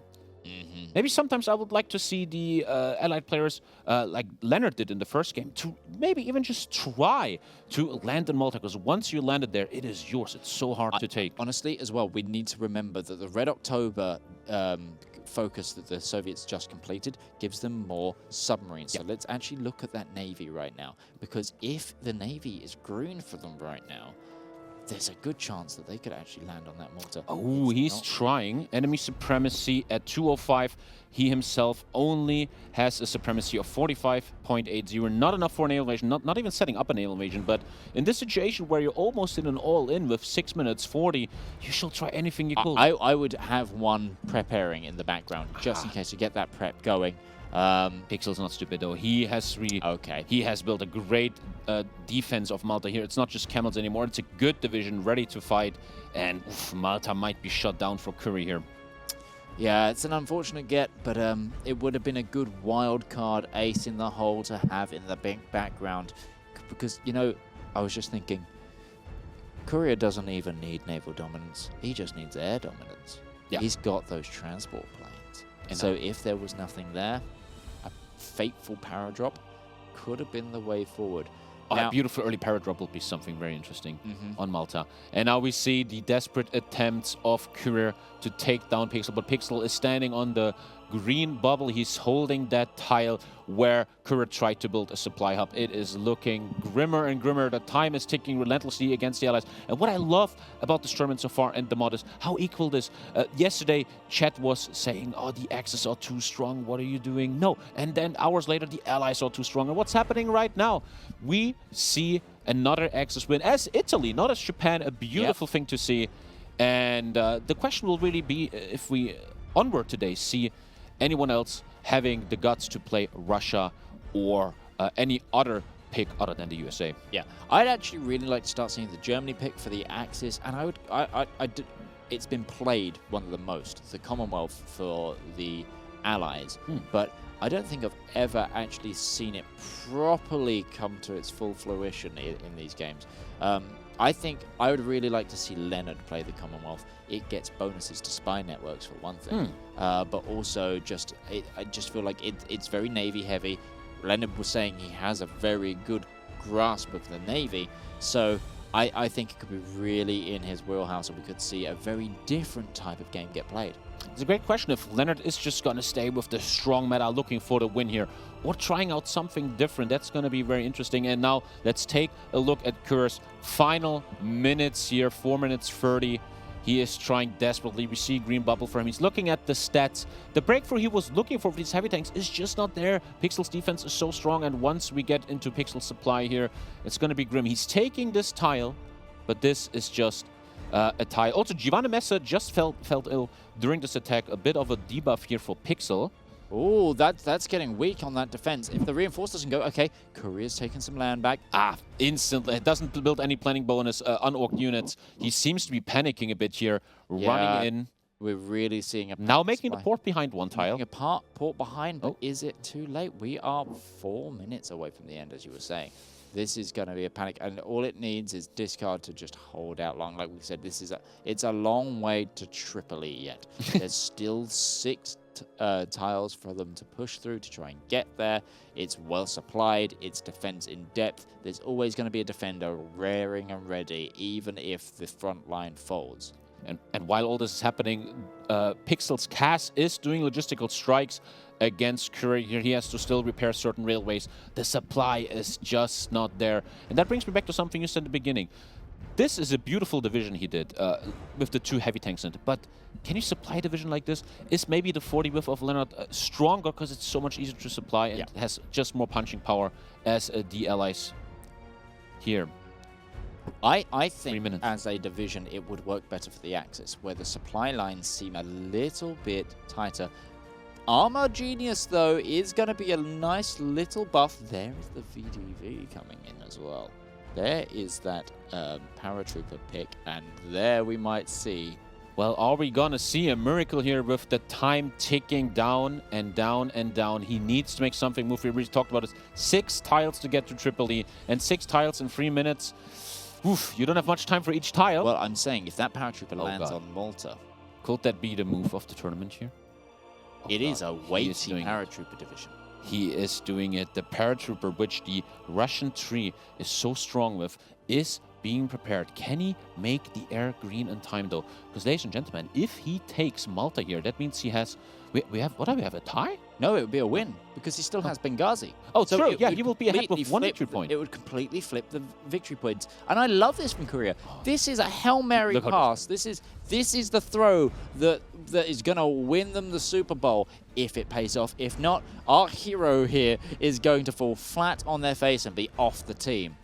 Maybe sometimes I would like to see the allied players, like Leonard did in the first game, to maybe even just try to land in Malta, because once you landed there, it is yours. It's so hard to take. Honestly, as well, we need to remember that the Red October focus that the Soviets just completed gives them more submarines. So let's actually look at that Navy right now, because if the Navy is green for them right now, there's a good chance that they could actually land on that mortar. Oh, It's he's not- trying. Enemy supremacy at 205. He himself only has a supremacy of 45.80. Not enough for an naval invasion, not even setting up a naval invasion, but in this situation where you're almost in an all-in with 6 minutes 40, you should try anything you could. I would have one preparing in the background, just in case to get that prep going. Pixel's not stupid though. He has Okay. He has built a great defense of Malta here. It's not just camels anymore. It's a good division ready to fight, and Malta might be shut down for Courier here. Yeah, it's an unfortunate get, but it would have been a good wild card ace in the hole to have in the big background. Because, you know, I was just thinking, Courier doesn't even need naval dominance. He just needs air dominance. Yeah. He's got those transport planes. And so if there was nothing there, a fateful paradrop could have been the way forward. A beautiful early paradrop will be something very interesting Mhm. on Malta. And now we see the desperate attempts of Courier to take down Pixel, but Pixel is standing on the green bubble. He's holding that tile where Courier tried to build a supply hub. It is looking grimmer and grimmer. The time is ticking relentlessly against the allies. And what I love about this tournament so far and the mod is how equal this. Yesterday, chat was saying, oh, the Axis are too strong. What are you doing? No. And then hours later, the allies are too strong. And what's happening right now? We see another Axis win as Italy, not as Japan. A beautiful thing to see. And the question will really be if we onward today see anyone else having the guts to play Russia or any other pick other than the USA. Yeah, I'd actually really like to start seeing the Germany pick for the Axis, and it's been played one of the most, the Commonwealth for the Allies, but I don't think I've ever actually seen it properly come to its full fruition in these games. I think I would really like to see Leonard play the Commonwealth. It gets bonuses to spy networks for one thing, but also I just feel like it's very Navy heavy. Leonard was saying he has a very good grasp of the Navy, so I think it could be really in his wheelhouse, and we could see a very different type of game get played. It's a great question if Leonard is just going to stay with the strong meta looking for the win here or trying out something different. That's going to be very interesting. And now let's take a look at Courier's final minutes here, 4 minutes 30. He is trying desperately. We see green bubble for him. He's looking at the stats. The breakthrough he was looking for these heavy tanks is just not there. Pixel's defense is so strong, and once we get into Pixel's supply here, it's going to be grim. He's taking this tile, but this is just a tile. Also, Giovanni Messa just felt ill during this attack. A bit of a debuff here for Pixel. Oh, that's getting weak on that defense. If the reinforce doesn't go, okay, Courier's taking some land back. Instantly. It doesn't build any planning bonus, unorked units. He seems to be panicking a bit here, running in. We're really seeing a Now making the port behind one tile. Making a port behind, but is it too late? We are 4 minutes away from the end, as you were saying. this is going to be a panic, and all it needs is discard to just hold out long. Like we said, it's a long way to Triple E yet. There's still 6 tiles for them to push through to try and get there. It's well supplied. It's defense in depth. There's always going to be a defender raring and ready, even if the front line folds. And while all this is happening, Pixel's Cass is doing logistical strikes against Courier. He has to still repair certain railways. The supply is just not there. And that brings me back to something you said at the beginning. This is a beautiful division he did with the 2 heavy tanks in it. But can you supply a division like this? Is maybe the 40 whiff of Leonard stronger because it's so much easier to supply and has just more punching power as the allies here? I think as a division it would work better for the Axis, where the supply lines seem a little bit tighter. Armor Genius, though, is going to be a nice little buff. There is the VDV coming in as well. There is that paratrooper pick, and there we might see. Well, are we going to see a miracle here with the time ticking down and down and down? He needs to make something move. We already talked about it. 6 tiles to get to Triple E, and 6 tiles in 3 minutes. Oof, you don't have much time for each tile. Well, I'm saying if that paratrooper lands on Malta, could that be the move of the tournament here? It is a weighty paratrooper division. He is doing it. The paratrooper, which the Russian tree is so strong with, is being prepared. Can he make the air green in time, though? Because, ladies and gentlemen, if he takes Malta here, that means he has... We have... What do we have? A tie? No, it would be a win, because he still has Benghazi. Oh, so true. Yeah, he will be ahead with 1 victory point. It would completely flip the victory points. And I love this from Courier. This is a Hail Mary pass. This is the throw that is going to win them the Super Bowl if it pays off. If not, our hero here is going to fall flat on their face and be off the team.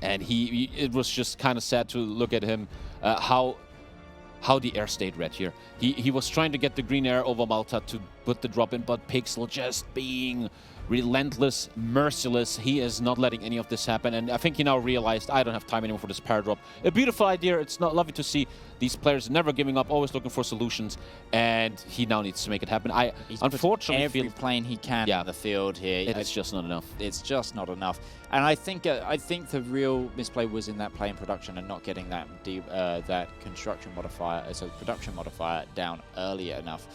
And it was just kind of sad to look at him, how the air stayed red here. He was trying to get the green air over Malta to put the drop in, but Pixel just being relentless, merciless. He is not letting any of this happen, and I think he now realized, I don't have time anymore for this power drop. A beautiful idea. It's not lovely to see these players never giving up, always looking for solutions, and he now needs to make it happen. He's unfortunately every plane he can in the field here. It's just not enough. It's just not enough. And I think the real misplay was in that plane production and not getting that that construction modifier, so production modifier down earlier enough.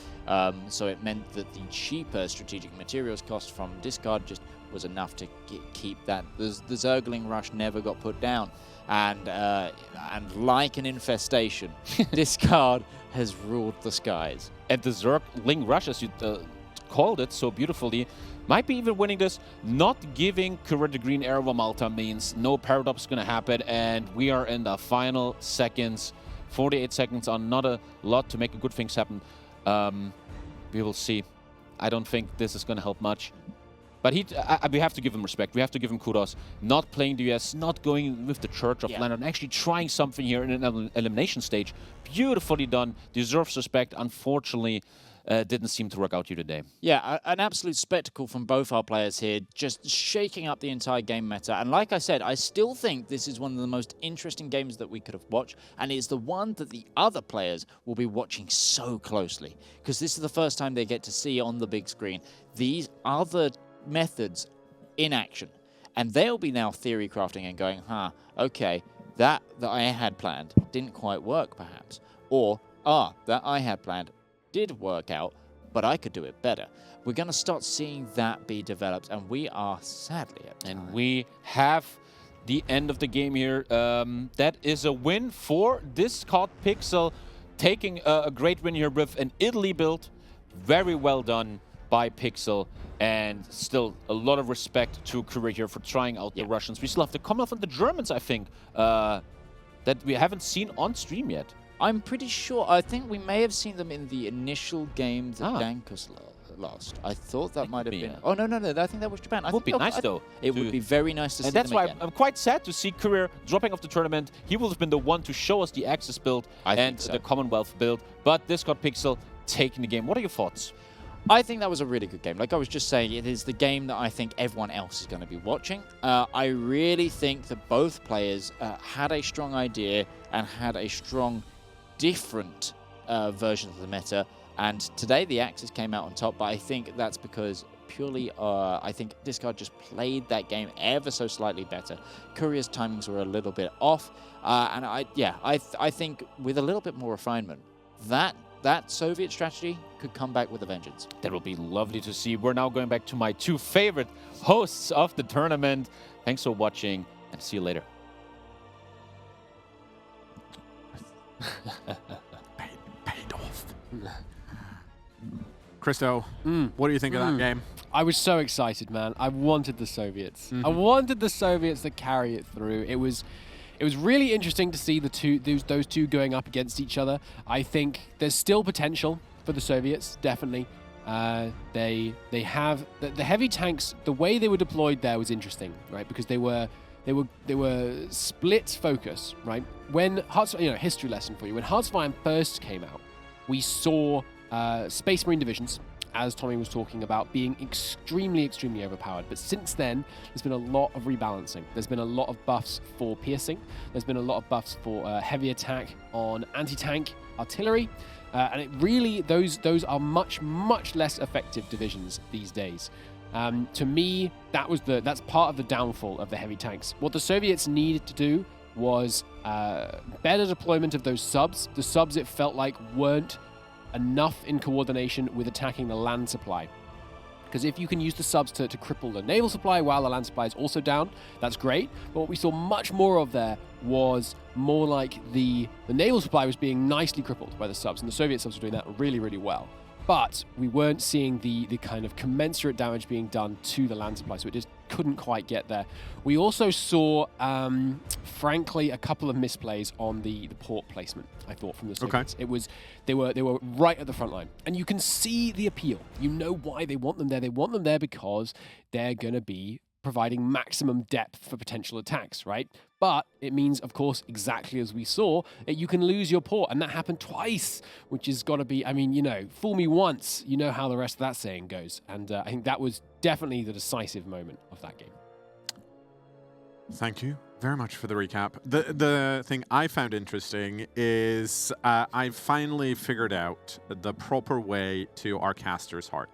So it meant that the cheaper strategic materials cost from discard just was enough to keep that. The Zergling rush never got put down. And like an infestation, discard has ruled the skies. And the Zergling rush, as you called it so beautifully, might be even winning this. Not giving Courier the green air over Malta means no paradox going to happen, and we are in the final seconds. 48 seconds are not a lot to make good things happen. We will see. I don't think this is going to help much. But we have to give him respect. We have to give him kudos. Not playing the US, not going with the Church of Leonard, and actually trying something here in an elimination stage. Beautifully done. Deserves respect. Unfortunately, didn't seem to work out here today. Yeah, an absolute spectacle from both our players here, just shaking up the entire game meta. And like I said, I still think this is one of the most interesting games that we could have watched, and it's the one that the other players will be watching so closely, because this is the first time they get to see on the big screen these other methods in action. And they'll be now theory crafting and going, okay, that I had planned didn't quite work, perhaps. Or, that I had planned did work out, but I could do it better. We're going to start seeing that be developed, and we are sadly at time. And we have the end of the game here. That is a win for Discard Pixel, taking a great win here with an Italy build. Very well done by Pixel, and still a lot of respect to Courier here for trying out the Russians. We still have the Commonwealth and the Germans, I think, that we haven't seen on stream yet. I'm pretty sure. I think we may have seen them in the initial game that Dankus lost. I thought that might have been... Oh, no. I think that was Japan. It would be nice, though. It would be very nice to see them again. And that's why I'm quite sad to see Courier dropping off the tournament. He would have been the one to show us the Axis build and the Commonwealth build. But Discard Pixel taking the game. What are your thoughts? I think that was a really good game. Like I was just saying, it is the game that I think everyone else is going to be watching. I really think that both players had a strong idea and had a strong, different version of the meta. And today the Axis came out on top, but I think that's because purely, I think Discard just played that game ever so slightly better. Courier's timings were a little bit off, and I think with a little bit more refinement, that Soviet strategy could come back with a vengeance. That will be lovely to see. We're now going back to my two favorite hosts of the tournament. Thanks for watching, and see you later. Paid off. Christo, what do you think of that game? I was so excited, man. I wanted the Soviets. I wanted the Soviets to carry it through. It was really interesting to see those two going up against each other. I think there's still potential for the Soviets, definitely. They have the heavy tanks. The way they were deployed there was interesting, right? Because they were split focus, right? When Hearts, history lesson for you. When Hearts of Iron first came out, we saw Space Marine divisions, as Tommy was talking about, being extremely, extremely overpowered. But since then, there's been a lot of rebalancing. There's been a lot of buffs for piercing. There's been a lot of buffs for heavy attack on anti-tank artillery. And it really, those are much, much less effective divisions these days. To me, that's part of the downfall of the heavy tanks. What the Soviets needed to do was better deployment of those subs. The subs, it felt like, weren't enough in coordination with attacking the land supply. Because if you can use the subs to cripple the naval supply while the land supply is also down, that's great. But what we saw much more of there was more like the naval supply was being nicely crippled by the subs, and the Soviet subs were doing that really, really well. But we weren't seeing the kind of commensurate damage being done to the land supply, so it just couldn't quite get there. We also saw, frankly, a couple of misplays on the port placement, I thought, from the Soviets. Okay. They were right at the front line. And you can see the appeal. You know why they want them there. They want them there because they're going to be providing maximum depth for potential attacks, right? But it means, of course, exactly as we saw, that you can lose your port, and that happened twice, which has got to be, fool me once, you know how the rest of that saying goes. And I think that was definitely the decisive moment of that game. Thank you very much for the recap. The thing I found interesting is I finally figured out the proper way to our caster's heart.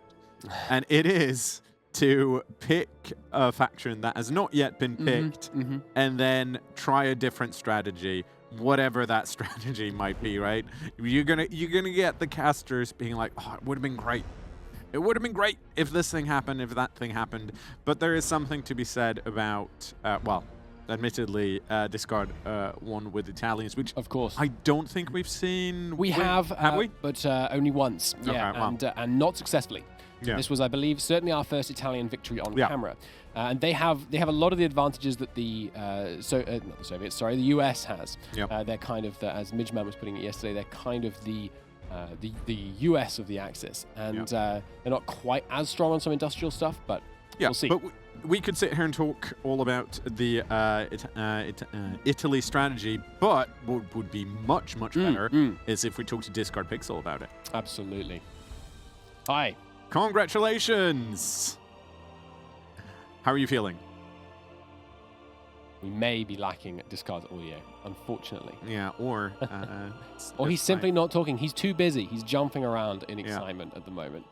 And it is to pick a faction that has not yet been picked and then try a different strategy, whatever that strategy might be, right? You're gonna get the casters being like, oh, it would have been great. It would have been great if this thing happened, if that thing happened. But there is something to be said about, admittedly, Discard won with Italians, which of course I don't think we've seen. We have we? But only once, Okay, wow. and not successfully. Yeah. This was, I believe, certainly our first Italian victory on camera, and they have a lot of the advantages that the US has. Yep. They're kind of as Midgeman was putting it yesterday. They're kind of the US of the Axis, and they're not quite as strong on some industrial stuff, but we'll see. But we could sit here and talk all about the Italy strategy, but what would be much, much better is if we talk to Discard Pixel about it. Absolutely. Hi. Congratulations! How are you feeling? We may be lacking Discard's audio, unfortunately. Yeah, or... or he's simply not talking. He's too busy. He's jumping around in excitement at the moment.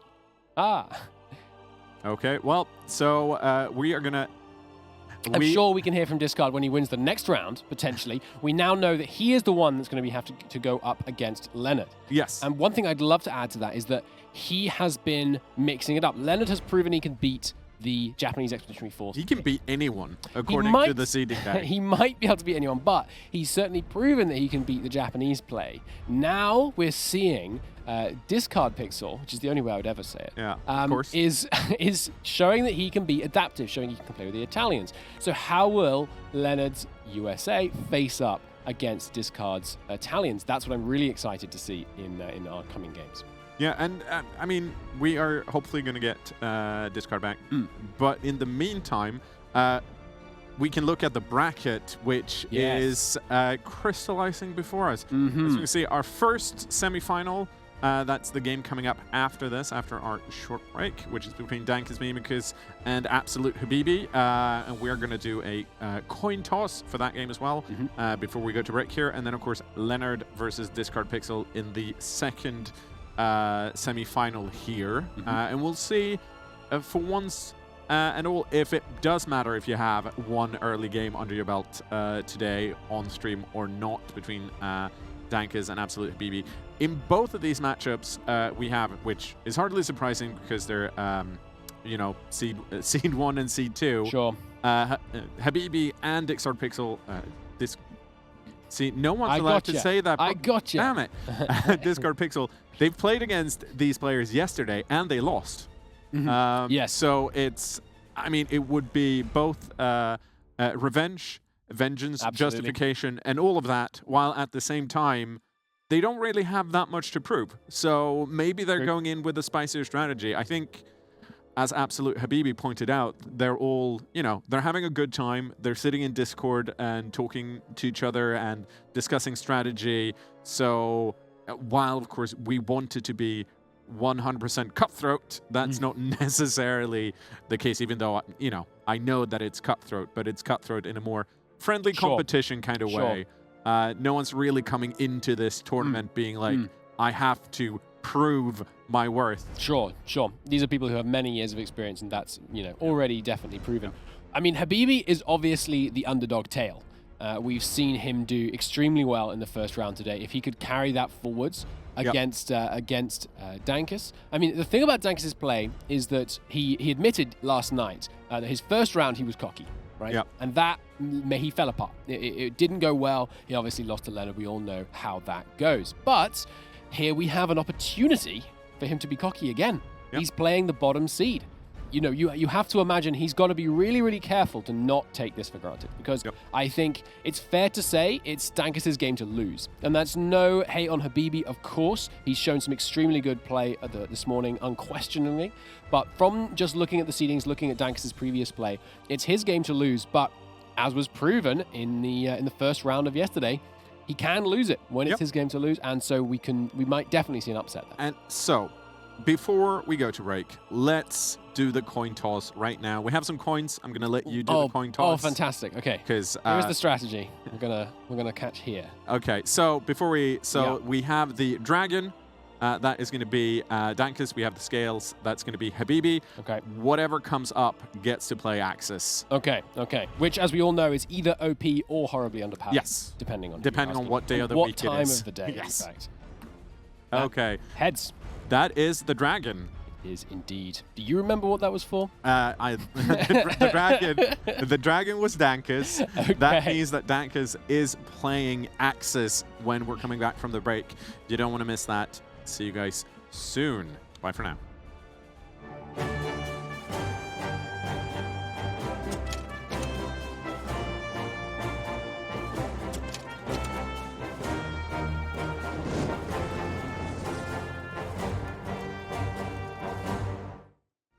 Okay, well, so we are going to... I'm sure we can hear from Discard when he wins the next round, potentially. We now know that he is the one that's going to have to go up against Leonard. Yes. And one thing I'd love to add to that is that he has been mixing it up. Leonard has proven he can beat the Japanese Expeditionary Force. He can beat anyone, according to the seeding deck. He might be able to beat anyone, but he's certainly proven that he can beat the Japanese play. Now we're seeing Discard Pixel, which is the only way I would ever say it, of course. is showing that he can be adaptive, showing he can play with the Italians. So how will Leonard's USA face up against Discard's Italians? That's what I'm really excited to see in our coming games. Yeah, and I mean, we are hopefully going to get Discard back. But in the meantime, we can look at the bracket, which is crystallizing before us. As you can see, our first semifinal, that's the game coming up after this, after our short break, which is between Dankus Mimikus and Absolute Habibi. And we're going to do a coin toss for that game as well before we go to break here. And then, of course, Leonard versus Discard Pixel in the second semi-final here, and we'll see for once and all, if it does matter if you have one early game under your belt today on stream or not between Dankas and Absolute Habibi, in both of these matchups we have, which is hardly surprising because they're you know, seed 1 and seed 2. Sure. Habibi and Discord Pixel. See, no one's I allowed to gotcha. say that. I gotcha. Damn it. Discord Pixel. They've played against these players yesterday and they lost. Yes. So it's, I mean, it would be both revenge, vengeance, Absolutely. justification, and all of that, while at the same time, they don't really have that much to prove. So maybe they're going in with a spicier strategy. I think, as Absolute Habibi pointed out, they're all, you know, they're having a good time. They're sitting in Discord and talking to each other and discussing strategy. So while, of course, we want it to be 100% cutthroat, that's not necessarily the case, even though, you know, I know that it's cutthroat, but it's cutthroat in a more friendly competition kind of way. No one's really coming into this tournament being like, I have to prove my worth. Sure. These are people who have many years of experience, and that's, you know, already definitely proven. I mean, Habibi is obviously the underdog tail. We've seen him do extremely well in the first round today. If he could carry that forwards against Dankas. I mean, the thing about Dankas' play is that he admitted last night that his first round he was cocky, right? Yep. And that he fell apart. It didn't go well. He obviously lost to Leonard. We all know how that goes. But here we have an opportunity for him to be cocky again. Yep. He's playing the bottom seed. You know, you have to imagine he's got to be really, really careful to not take this for granted, because I think it's fair to say it's Dankas' game to lose. And that's no hate on Habibi, of course. He's shown some extremely good play this morning, unquestionably. But from just looking at the seedings, looking at Dankas' previous play, it's his game to lose. But as was proven in the first round of yesterday, he can lose it when it's his game to lose. And so we might definitely see an upset there. And so, before we go to break, let's do the coin toss right now. We have some coins. I'm gonna let you do the coin toss. Oh, fantastic! Okay, because here's the strategy. We're gonna catch here. Okay, so before we we have the dragon. That is going to be Dankas. We have the scales. That's going to be Habibi. Okay. Whatever comes up gets to play Axis. Okay. Which, as we all know, is either OP or horribly underpowered. Yes. Depending on what day of the week it is. What time of the day, yes. in fact. Okay. Heads. That is the dragon. It is indeed. Do you remember what that was for? The dragon was Dankas. Okay. That means that Dankas is playing Axis when we're coming back from the break. You don't want to miss that. See you guys soon. Bye for now.